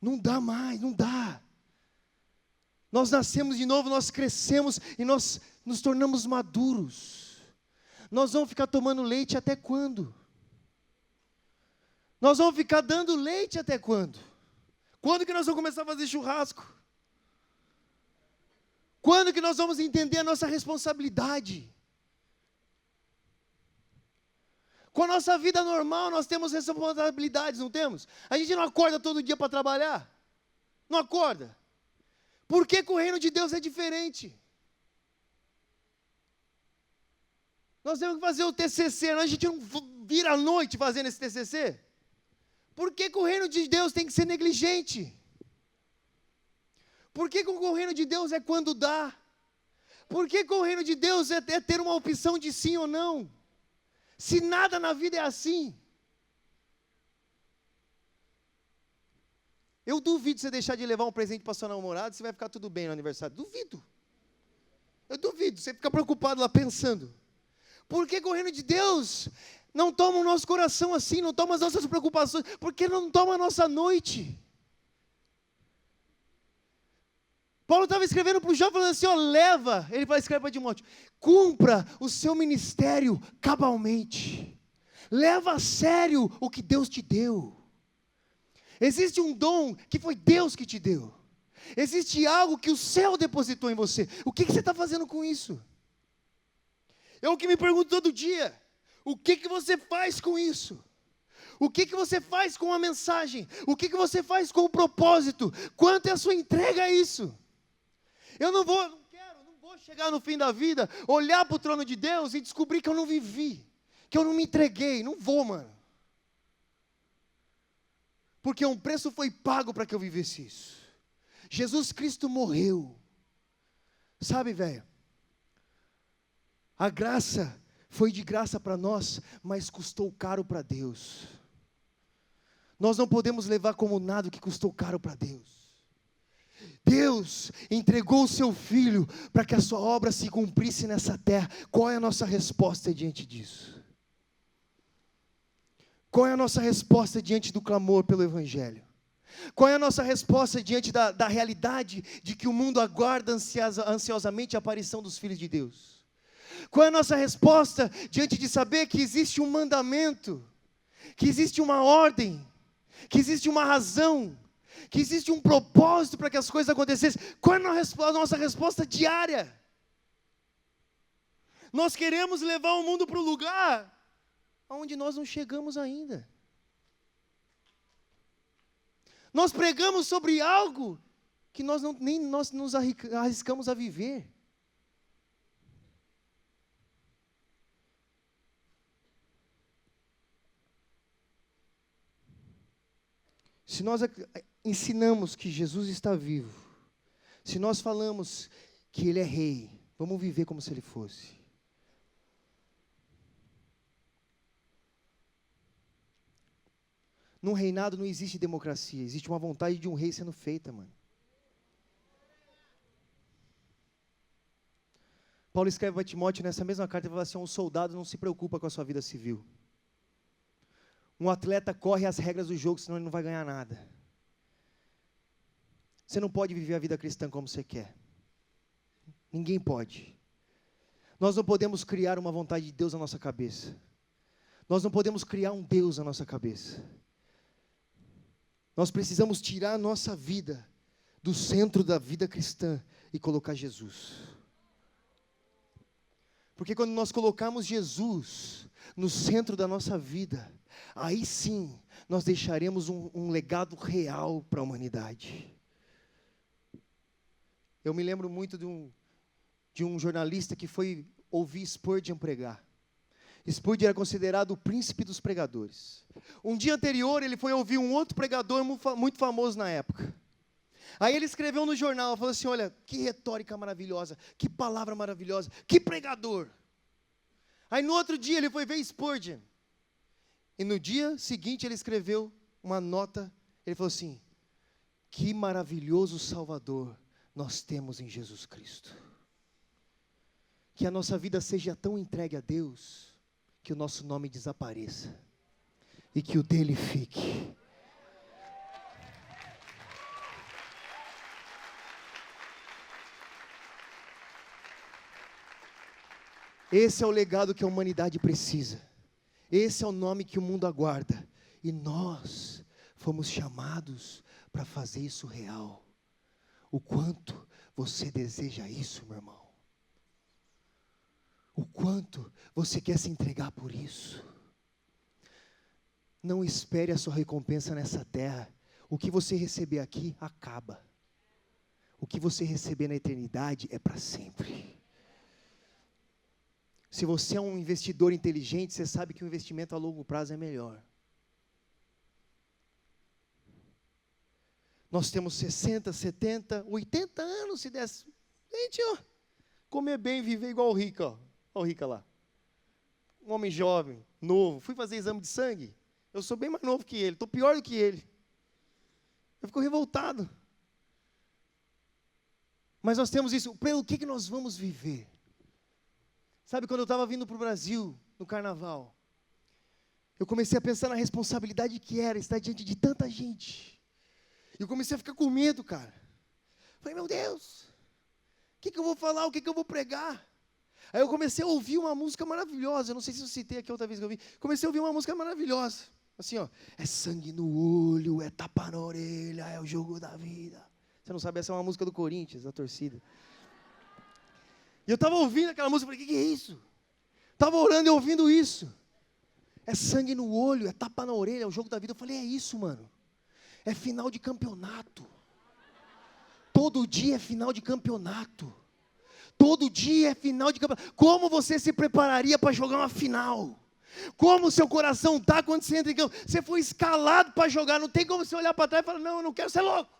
Não dá mais, não dá. Nós nascemos de novo, nós crescemos e nós nos tornamos maduros. Nós vamos ficar tomando leite até quando? Nós vamos ficar dando leite até quando? Quando que nós vamos começar a fazer churrasco? Quando que nós vamos entender a nossa responsabilidade? Com a nossa vida normal, nós temos responsabilidades, não temos? A gente não acorda todo dia para trabalhar? Não acorda? Por que que o reino de Deus é diferente? Nós temos que fazer o TCC, a gente não vira a noite fazendo esse TCC? Por que que o reino de Deus tem que ser negligente? Por que que o reino de Deus é quando dá? Por que que o reino de Deus é ter uma opção de sim ou não? Se nada na vida é assim. Eu duvido você deixar de levar um presente para sua namorada, você vai ficar tudo bem no aniversário. Duvido. Eu duvido, você fica preocupado lá pensando. Por que que o reino de Deus não toma o nosso coração assim, não toma as nossas preocupações? Por que não toma a nossa noite? Paulo estava escrevendo para o Jó, falando assim, ó, leva, ele vai escrever para Timóteo, cumpra o seu ministério cabalmente. Leva a sério o que Deus te deu. Existe um dom que foi Deus que te deu. Existe algo que o céu depositou em você. O que você está fazendo com isso? É o que me pergunto todo dia. O que você faz com isso? O que você faz com a mensagem? O que você faz com o propósito? Quanto é a sua entrega a isso? Eu não vou chegar no fim da vida, olhar para o trono de Deus e descobrir que eu não vivi, que eu não me entreguei. Não vou, mano. Porque um preço foi pago para que eu vivesse isso. Jesus Cristo morreu. Sabe, velho? A graça foi de graça para nós, mas custou caro para Deus. Nós não podemos levar como nada o que custou caro para Deus. Deus entregou o seu Filho para que a sua obra se cumprisse nessa terra. Qual é a nossa resposta diante disso? Qual é a nossa resposta diante do clamor pelo Evangelho? Qual é a nossa resposta diante da realidade de que o mundo aguarda ansiosamente a aparição dos filhos de Deus? Qual é a nossa resposta diante de saber que existe um mandamento, que existe uma ordem, que existe uma razão, que existe um propósito para que as coisas acontecessem? Qual é a nossa resposta diária? Nós queremos levar o mundo para o lugar onde nós não chegamos ainda. Nós pregamos sobre algo que nem nós nos arriscamos a viver. Se nós ensinamos que Jesus está vivo, se nós falamos que Ele é rei, vamos viver como se Ele fosse. Num reinado não existe democracia, existe uma vontade de um rei sendo feita, mano. Paulo escreve para Timóteo nessa mesma carta e fala assim: um soldado não se preocupa com a sua vida civil. Um atleta corre as regras do jogo, senão ele não vai ganhar nada. Você não pode viver a vida cristã como você quer. Ninguém pode. Nós não podemos criar uma vontade de Deus na nossa cabeça. Nós não podemos criar um Deus na nossa cabeça. Nós precisamos tirar a nossa vida do centro da vida cristã e colocar Jesus. Porque quando nós colocarmos Jesus no centro da nossa vida, aí sim nós deixaremos um legado real para a humanidade. Eu me lembro muito de um jornalista que foi ouvir Spurgeon pregar. Spurgeon era considerado o príncipe dos pregadores. Um dia anterior, ele foi ouvir um outro pregador muito famoso na época. Aí ele escreveu no jornal, falou assim: olha, que retórica maravilhosa, que palavra maravilhosa, que pregador. Aí no outro dia ele foi ver Spurgeon. E no dia seguinte ele escreveu uma nota, ele falou assim: que maravilhoso Salvador nós temos em Jesus Cristo. Que a nossa vida seja tão entregue a Deus, que o nosso nome desapareça, e que o dele fique. Esse é o legado que a humanidade precisa. Esse é o nome que o mundo aguarda. E nós fomos chamados para fazer isso real. O quanto você deseja isso, meu irmão? O quanto você quer se entregar por isso? Não espere a sua recompensa nessa terra. O que você receber aqui, acaba. O que você receber na eternidade é para sempre. Se você é um investidor inteligente, você sabe que o investimento a longo prazo é melhor. Nós temos 60, 70, 80 anos, se desse. Gente, ó, comer bem, viver igual o Rica, ó. Olha o Rica lá. Um homem jovem, novo. Fui fazer exame de sangue. Eu sou bem mais novo que ele, estou pior do que ele. Eu fico revoltado. Mas nós temos isso. Pelo que nós vamos viver? Sabe, quando eu estava vindo para o Brasil, no carnaval, eu comecei a pensar na responsabilidade que era estar diante de tanta gente. E eu comecei a ficar com medo, cara. Falei, meu Deus, o que eu vou falar, o que eu vou pregar? Aí eu comecei a ouvir uma música maravilhosa, eu não sei se eu citei aqui outra vez que eu ouvi. Comecei a ouvir uma música maravilhosa, assim ó, é sangue no olho, é tapa na orelha, é o jogo da vida. Você não sabe, essa é uma música do Corinthians, da torcida. E eu estava ouvindo aquela música, falei, que é isso? Estava orando e ouvindo isso. É sangue no olho, é tapa na orelha, é o jogo da vida. Eu falei, é isso, mano. É final de campeonato. Todo dia é final de campeonato. Todo dia é final de campeonato. Como você se prepararia para jogar uma final? Como o seu coração está quando você entra em campo? Você foi escalado para jogar, não tem como você olhar para trás e falar, não, eu não quero ser louco.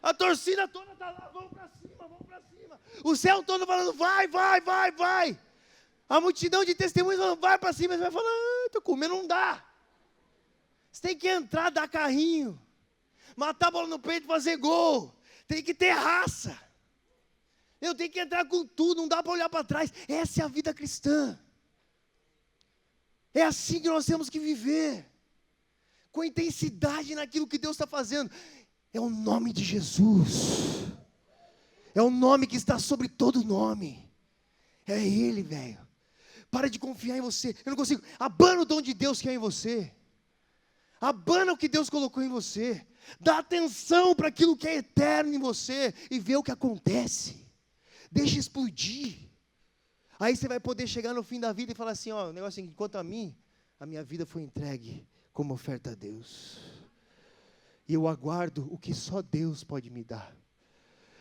A torcida toda está lá, vamos para cima, vamos para cima. O céu todo falando, vai, vai, vai, vai. A multidão de testemunhas falando, vai para cima. Você vai falar, estou com medo, não dá. Você tem que entrar, dar carrinho. Matar a bola no peito, fazer gol. Tem que ter raça. Eu tenho que entrar com tudo, não dá para olhar para trás. Essa é a vida cristã. É assim que nós temos que viver. Com intensidade naquilo que Deus está fazendo. É o nome de Jesus. É o nome que está sobre todo nome. É Ele, velho. Para de confiar em você. Eu não consigo. Abana o dom de Deus que é em você. Abana o que Deus colocou em você. Dá atenção para aquilo que é eterno em você. E vê o que acontece. Deixa explodir. Aí você vai poder chegar no fim da vida e falar assim, ó, o negócio é que enquanto a minha vida foi entregue como oferta a Deus. E eu aguardo o que só Deus pode me dar.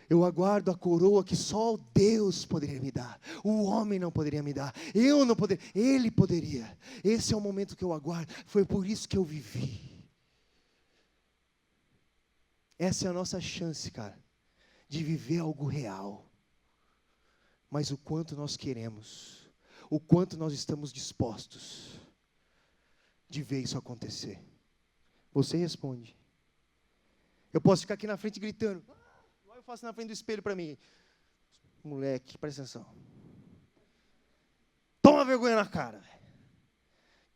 Eu aguardo a coroa que só Deus poderia me dar. O homem não poderia me dar. Eu não poderia. Ele poderia. Esse é o momento que eu aguardo. Foi por isso que eu vivi. Essa é a nossa chance, cara, de viver algo real. Mas o quanto nós queremos, o quanto nós estamos dispostos de ver isso acontecer. Você responde. Eu posso ficar aqui na frente gritando. Eu faço na frente do espelho para mim. Moleque, presta atenção. Toma vergonha na cara.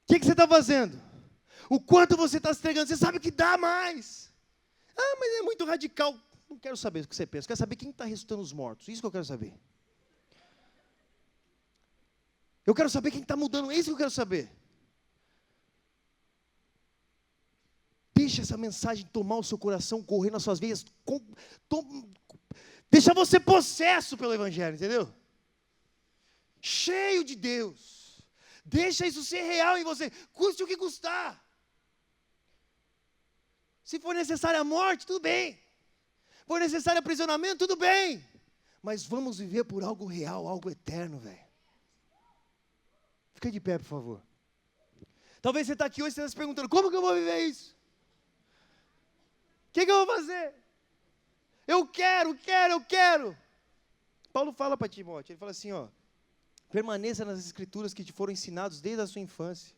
O que você está fazendo? O quanto você está se entregando? Você sabe que dá mais. Ah, mas é muito radical. Não quero saber o que você pensa. Quero saber quem está ressuscitando os mortos. Isso que eu quero saber. Eu quero saber quem está mudando. É isso que eu quero saber. Deixa essa mensagem tomar o seu coração, correr nas suas veias. Deixa você possesso pelo Evangelho, entendeu? Cheio de Deus. Deixa isso ser real em você. Custe o que custar. Se for necessária a morte, tudo bem. Se for necessário aprisionamento, tudo bem. Mas vamos viver por algo real, algo eterno, velho. Fica de pé, por favor. Talvez você está aqui hoje e está se perguntando, como que eu vou viver isso? O que eu vou fazer? Eu quero. Paulo fala para Timóteo, ele fala assim, ó, permaneça nas escrituras que te foram ensinadas desde a sua infância.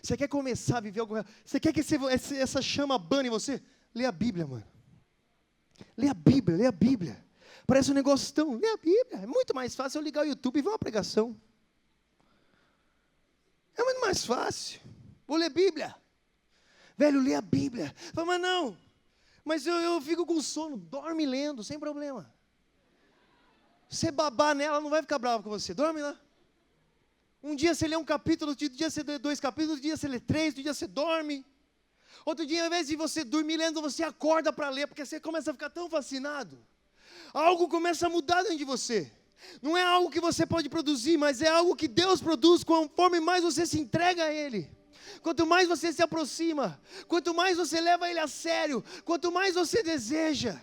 Você quer começar a viver algo real? Você quer que essa chama bane em você? Lê a Bíblia, mano. Lê a Bíblia. Parece um negócio tão... Lê a Bíblia. É muito mais fácil eu ligar o YouTube e ver uma pregação. É muito mais fácil. Vou ler Bíblia. Velho, lê a Bíblia. Fala, mas não. Mas eu fico com sono. Dorme lendo, sem problema. Você babar nela, ela não vai ficar brava com você. Dorme lá. Um dia você lê um capítulo, outro dia você lê 2 capítulos, outro dia você lê 3, outro dia você dorme. Outro dia, ao invés de você dormir lendo, você acorda para ler, porque você começa a ficar tão fascinado. Algo começa a mudar dentro de você. Não é algo que você pode produzir, mas é algo que Deus produz conforme mais você se entrega a Ele. Quanto mais você se aproxima, quanto mais você leva Ele a sério, quanto mais você deseja,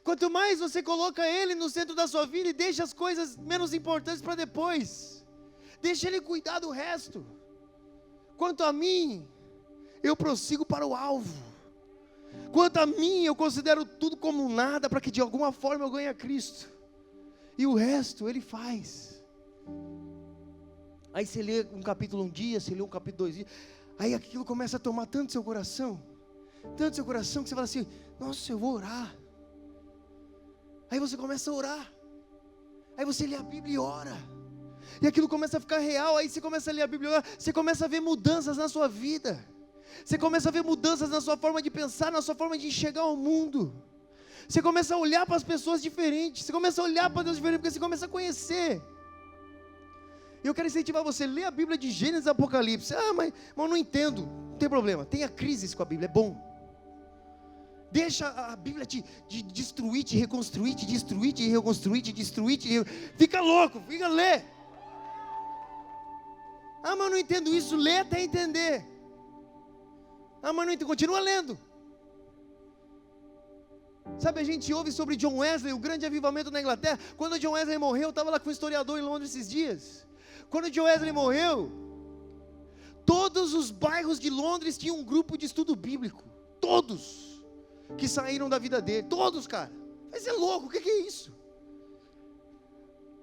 quanto mais você coloca Ele no centro da sua vida e deixa as coisas menos importantes para depois. Deixa Ele cuidar do resto. Quanto a mim, eu prossigo para o alvo. Quanto a mim, eu considero tudo como nada para que de alguma forma eu ganhe a Cristo. E o resto Ele faz. Aí você lê um capítulo um dia, você lê um capítulo 2 dias. Aí aquilo começa a tomar tanto seu coração. Tanto seu coração que você fala assim, nossa, eu vou orar. Aí você começa a orar. Aí você lê a Bíblia e ora. E aquilo começa a ficar real. Aí você começa a ler a Bíblia e orar. Você começa a ver mudanças na sua vida. Você começa a ver mudanças na sua forma de pensar, na sua forma de enxergar o mundo. Você começa a olhar para as pessoas diferentes. Você começa a olhar para Deus diferente, porque você começa a conhecer. E eu quero incentivar você, lê a Bíblia de Gênesis e Apocalipse. Ah, mas eu não entendo. Não tem problema, tenha crises com a Bíblia, é bom. Deixa a Bíblia te destruir, te reconstruir, te destruir, te reconstruir, te destruir, Fica louco, fica ler. Ah, mas eu não entendo isso, lê até entender. Ah, mas não entendo, continua lendo. Sabe, a gente ouve sobre John Wesley, o grande avivamento na Inglaterra. Quando John Wesley morreu, eu estava lá com um historiador em Londres esses dias. Quando John Wesley morreu, todos os bairros de Londres tinham um grupo de estudo bíblico. Todos que saíram da vida dele. Todos, cara. Mas é louco, o que é isso?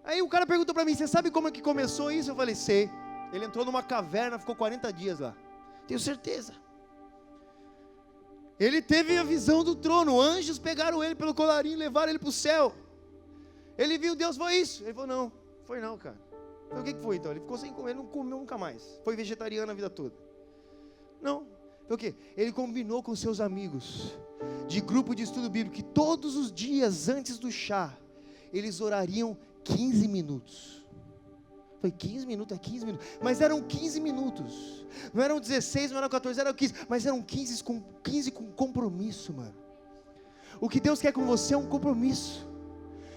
Aí o cara perguntou para mim, você sabe como é que começou isso? Eu falei, sei. Ele entrou numa caverna, ficou 40 dias lá. Tenho certeza. Ele teve a visão do trono. Anjos pegaram ele pelo colarinho e levaram ele para o céu. Ele viu Deus, foi isso? Ele falou, não, foi não, cara. Então, o que foi então? Ele ficou sem comer, não comeu nunca mais. Foi vegetariano a vida toda. Não. Então, o quê? Ele combinou com seus amigos de grupo de estudo bíblico que todos os dias antes do chá, eles orariam 15 minutos. Foi 15 minutos, 15 minutos. Mas eram 15 minutos. Não eram 16, não eram 14, eram 15. Mas eram 15 com compromisso, mano. O que Deus quer com você é um compromisso.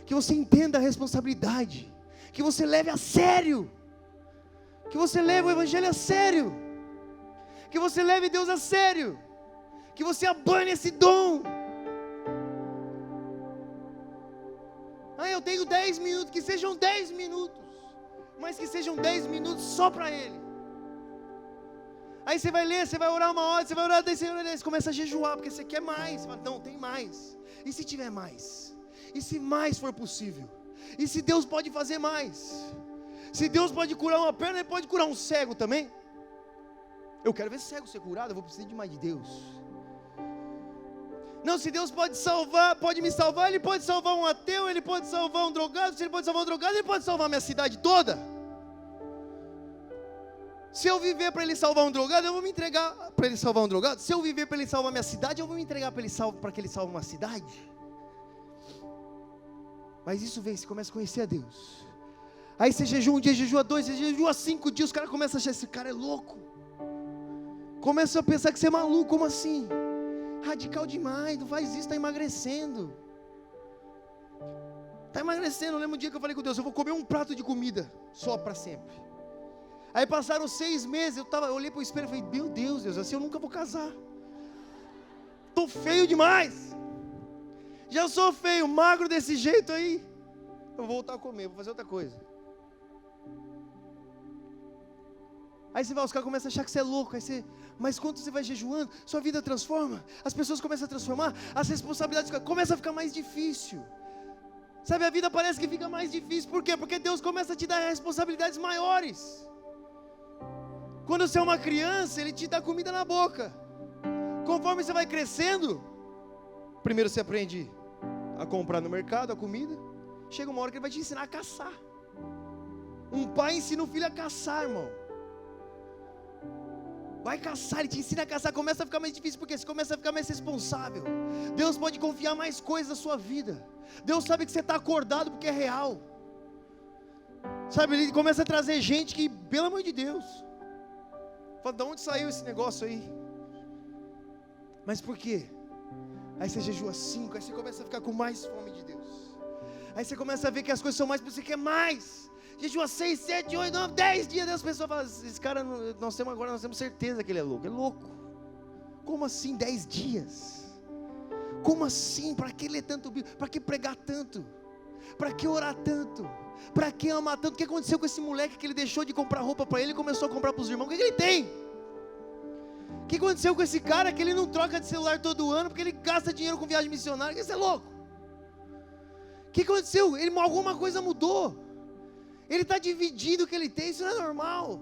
Que você entenda a responsabilidade. Que você leve a sério. Que você leve o Evangelho a sério. Que você leve Deus a sério. que você abane esse dom. Eu tenho 10 minutos, que sejam 10 minutos, mas que sejam 10 minutos só para Ele. Aí você vai ler, você vai orar 1 hora, você vai orar 10 minutos, você começa a jejuar, porque você quer mais. Você fala, não, tem mais. E se tiver mais? E se mais for possível? E se Deus pode fazer mais? Se Deus pode curar uma perna, Ele pode curar um cego também. Eu quero ver cego ser curado, eu vou precisar de mais de Deus. Não, se Deus pode salvar, pode me salvar, Ele pode salvar um ateu, Ele pode salvar um drogado, se Ele pode salvar um drogado, Ele pode salvar a minha cidade toda. Se eu viver para Ele salvar um drogado, eu vou me entregar para Ele salvar um drogado. Se eu viver para Ele salvar a minha cidade, eu vou me entregar para que Ele salve uma cidade. Mas isso vem, você começa a conhecer a Deus. Aí você jejua um dia, jejua 2, você jejua 5 dias, os caras começam a achar, esse cara é louco. Começam a pensar que você é maluco, como assim? Radical demais, não faz isso, está emagrecendo. Está emagrecendo, eu lembro um dia que eu falei com Deus, eu vou comer um prato de comida, só para sempre. Aí passaram 6 meses, eu olhei para o espelho e falei, meu Deus, assim eu nunca vou casar. Estou feio demais. Já sou feio, magro desse jeito aí. Eu vou voltar a comer, vou fazer outra coisa. Aí você vai, os caras começam a achar que você é louco. Mas quando você vai jejuando, sua vida transforma. As pessoas começam a transformar, as responsabilidades começam a ficar mais difícil. Sabe, a vida parece que fica mais difícil. Por quê? Porque Deus começa a te dar responsabilidades maiores. Quando você é uma criança, Ele te dá comida na boca. Conforme você vai crescendo, primeiro você aprende a comprar no mercado a comida. Chega uma hora que Ele vai te ensinar a caçar. Um pai ensina o filho a caçar, irmão. Vai caçar, Ele te ensina a caçar. Começa a ficar mais difícil, porque você começa a ficar mais responsável. Deus pode confiar mais coisas na sua vida. Deus sabe que você está acordado porque é real. Sabe, Ele começa a trazer gente que, pelo amor de Deus, fala, de onde saiu esse negócio aí? Mas por quê? Aí você jejua 5, aí você começa a ficar com mais fome de Deus. Aí você começa a ver que as coisas são mais, você quer mais. Jejua 6, 7, 8, 9, 10 dias, as pessoas falam, esse cara, nós temos certeza que ele é louco. É louco. Como assim 10 dias? Como assim? Para que ler tanto Bíblia? Para que pregar tanto? Para que orar tanto? Para que amar tanto? O que aconteceu com esse moleque que ele deixou de comprar roupa para ele e começou a comprar para os irmãos? O que ele tem? O que aconteceu com esse cara que ele não troca de celular todo ano porque ele gasta dinheiro com viagem missionária? Isso é louco. O que aconteceu? Alguma coisa mudou. Ele está dividindo o que ele tem, isso não é normal.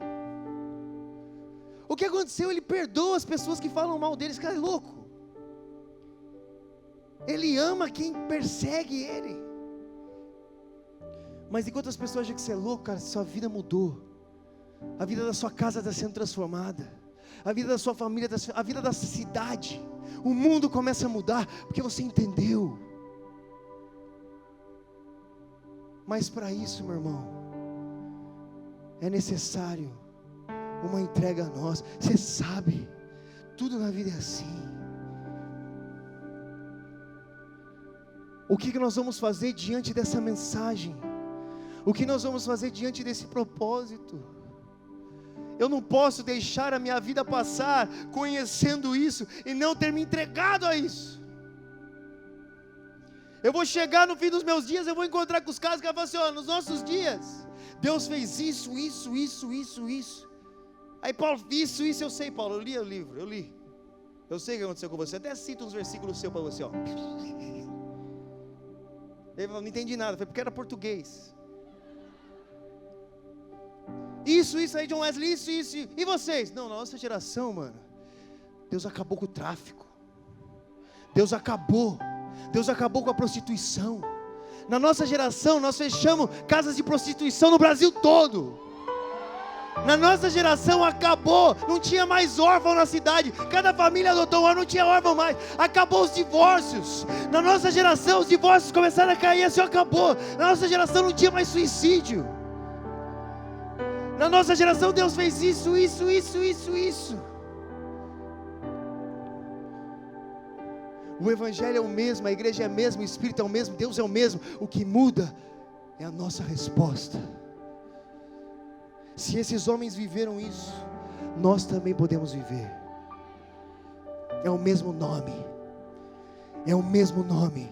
O que aconteceu? Ele perdoa as pessoas que falam mal dele. Esse cara é louco. Ele ama quem persegue ele. Mas enquanto as pessoas acham que você é louco, cara, sua vida mudou. A vida da sua casa está sendo transformada. A vida da sua família, a vida da cidade. O mundo começa a mudar, porque você entendeu. Mas para isso, meu irmão, é necessário uma entrega a nós. Você sabe, tudo na vida é assim. O que nós vamos fazer diante dessa mensagem? O que nós vamos fazer diante desse propósito? Eu não posso deixar a minha vida passar conhecendo isso e não ter me entregado a isso. Eu vou chegar no fim dos meus dias, eu vou encontrar com os caras que vão falar assim, ó, nos nossos dias, Deus fez isso. Aí Paulo, isso eu sei, Paulo, eu li o livro, eu li. Eu sei o que aconteceu com você, até cito uns versículos seus para você, ó. Ele falou, não entendi nada, foi porque era português. Isso aí, John Wesley, isso. E vocês? Não, na nossa geração, mano, Deus acabou com o tráfico. Deus acabou com a prostituição. Na nossa geração, nós fechamos casas de prostituição no Brasil todo. Na nossa geração acabou, não tinha mais órfão na cidade. Cada família adotou um órfão, não tinha órfão mais. Acabou os divórcios. Na nossa geração, os divórcios começaram a cair, assim acabou. Na nossa geração não tinha mais suicídio. Na nossa geração Deus fez isso. O Evangelho é o mesmo, a igreja é a mesma, o Espírito é o mesmo, Deus é o mesmo. O que muda é a nossa resposta. Se esses homens viveram isso, nós também podemos viver. É o mesmo nome. É o mesmo nome.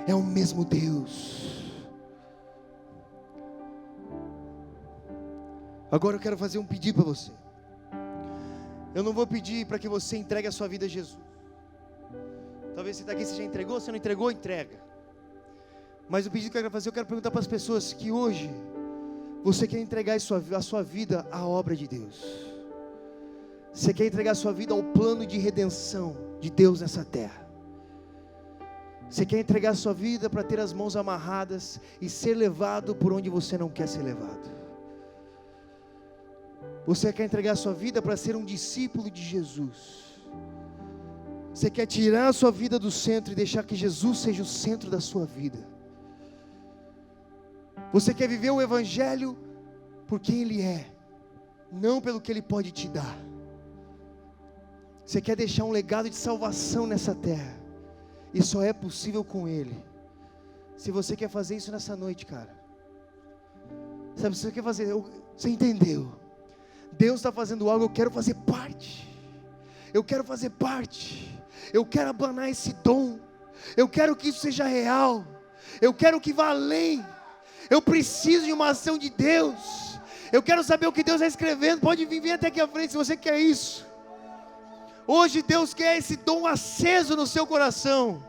É o mesmo Deus. Agora eu quero fazer um pedido para você. Eu não vou pedir para que você entregue a sua vida a Jesus. Talvez você está aqui, você já entregou, você não entregou, entrega. Mas o pedido que eu quero fazer, eu quero perguntar para as pessoas que hoje você quer entregar a sua vida à obra de Deus. Você quer entregar a sua vida ao plano de redenção de Deus nessa terra. Você quer entregar a sua vida para ter as mãos amarradas e ser levado por onde você não quer ser levado. Você quer entregar a sua vida para ser um discípulo de Jesus. Você quer tirar a sua vida do centro e deixar que Jesus seja o centro da sua vida. Você quer viver o Evangelho por quem Ele é, não pelo que Ele pode te dar. Você quer deixar um legado de salvação nessa terra, e só é possível com Ele. Se você quer fazer isso nessa noite, cara, sabe, se você quer fazer, você entendeu? Deus está fazendo algo, eu quero fazer parte. Eu quero fazer parte. Eu quero abanar esse dom. Eu quero que isso seja real. Eu quero que vá além. Eu preciso de uma ação de Deus. Eu quero saber o que Deus está escrevendo. Pode vir até aqui à frente se você quer isso. Hoje Deus quer esse dom aceso no seu coração.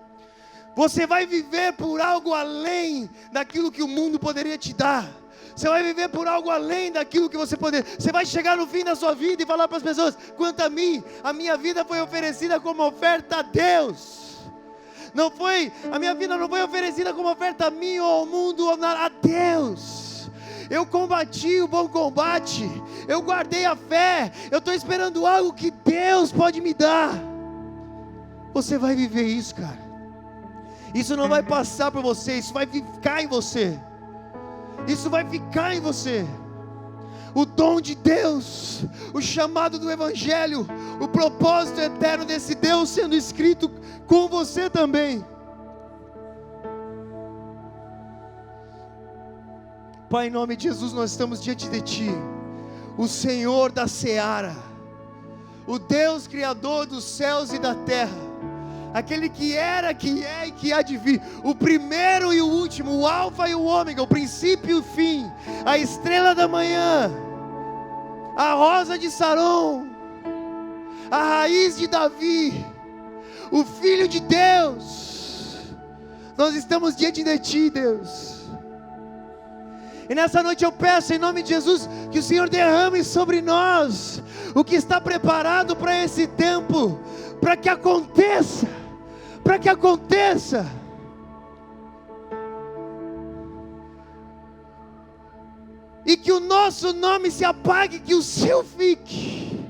Você vai viver por algo além daquilo que o mundo poderia te dar. Você vai viver por algo além daquilo que você poderia. Você vai chegar no fim da sua vida e falar para as pessoas: quanto a mim, a minha vida foi oferecida como oferta a Deus. Não foi, a minha vida não foi oferecida como oferta a mim ou ao mundo, ou a Deus. Eu combati o bom combate, eu guardei a fé, eu estou esperando algo que Deus pode me dar. Você vai viver isso, cara. Isso não vai passar por você, isso vai ficar em você. Isso vai ficar em você. O dom de Deus, o chamado do Evangelho, o propósito eterno desse Deus sendo escrito com você também. Pai, em nome de Jesus, nós estamos diante de Ti, o Senhor da seara, o Deus Criador dos céus e da terra, aquele que era, que é e que há de vir, o primeiro e o último, o alfa e o ômega, o princípio e o fim, a estrela da manhã, a rosa de Saron, a raiz de Davi, o Filho de Deus. Nós estamos diante de Ti, Deus. E nessa noite eu peço em nome de Jesus que o Senhor derrame sobre nós o que está preparado para esse tempo, para que aconteça, e que o nosso nome se apague, que o Seu fique,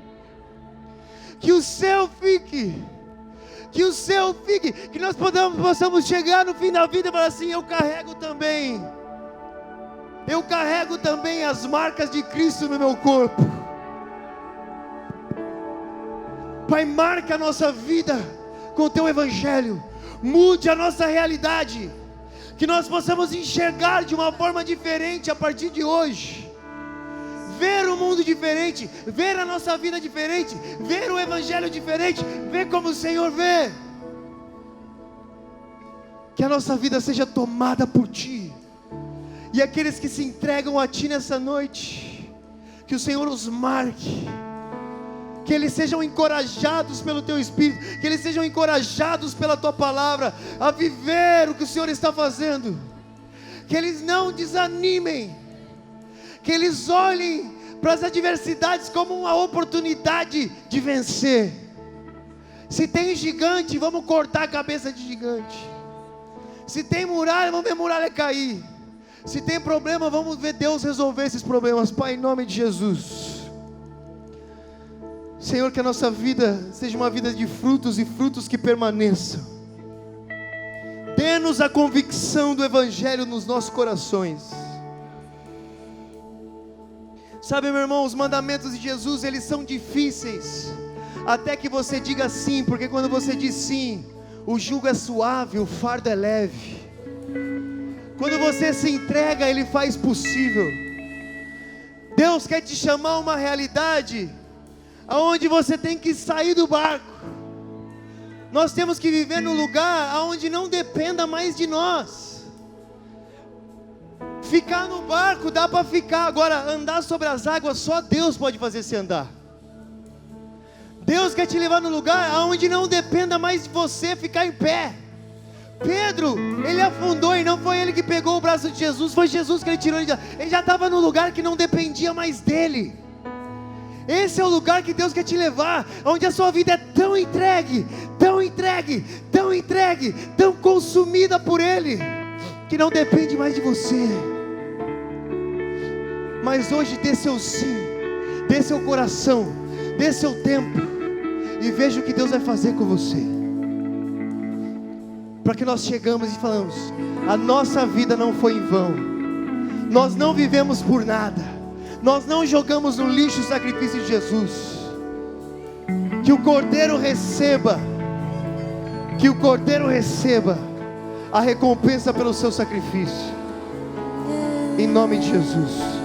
que nós possamos chegar no fim da vida e falar assim: eu carrego também as marcas de Cristo no meu corpo. Pai, marca a nossa vida com o Teu Evangelho, mude a nossa realidade, que nós possamos enxergar de uma forma diferente a partir de hoje, ver o mundo diferente, ver a nossa vida diferente, ver o Evangelho diferente, ver como o Senhor vê, que a nossa vida seja tomada por Ti, e aqueles que se entregam a Ti nessa noite, que o Senhor os marque, que eles sejam encorajados pelo Teu Espírito, que eles sejam encorajados pela Tua Palavra, a viver o que o Senhor está fazendo, que eles não desanimem, que eles olhem para as adversidades como uma oportunidade de vencer. Se tem gigante, vamos cortar a cabeça de gigante. Se tem muralha, vamos ver muralha cair. Se tem problema, vamos ver Deus resolver esses problemas. Pai, em nome de Jesus, Senhor, que a nossa vida seja uma vida de frutos e frutos que permaneçam. Dê-nos a convicção do Evangelho nos nossos corações. Sabe, meu irmão, os mandamentos de Jesus, eles são difíceis, até que você diga sim, porque quando você diz sim, o jugo é suave, o fardo é leve. Quando você se entrega, Ele faz possível. Deus quer te chamar a uma realidade aonde você tem que sair do barco, Nós temos que viver num lugar onde não dependa mais de nós. Ficar no barco dá para ficar, agora andar sobre as águas só Deus pode fazer você andar. Deus quer te levar num lugar onde não dependa mais de você ficar em pé. Pedro, ele afundou e não foi ele que pegou o braço de Jesus, foi Jesus que ele tirou. Ele já estava num lugar que não dependia mais dele. Esse é o lugar que Deus quer te levar, onde a sua vida é tão entregue, tão entregue, tão entregue, tão consumida por Ele, que não depende mais de você. Mas hoje dê seu sim, dê seu coração, dê seu tempo, e veja o que Deus vai fazer com você. Para que nós chegamos e falamos: a nossa vida não foi em vão, nós não vivemos por nada, nós não jogamos no lixo o sacrifício de Jesus. Que o Cordeiro receba, que o Cordeiro receba a recompensa pelo seu sacrifício, em nome de Jesus.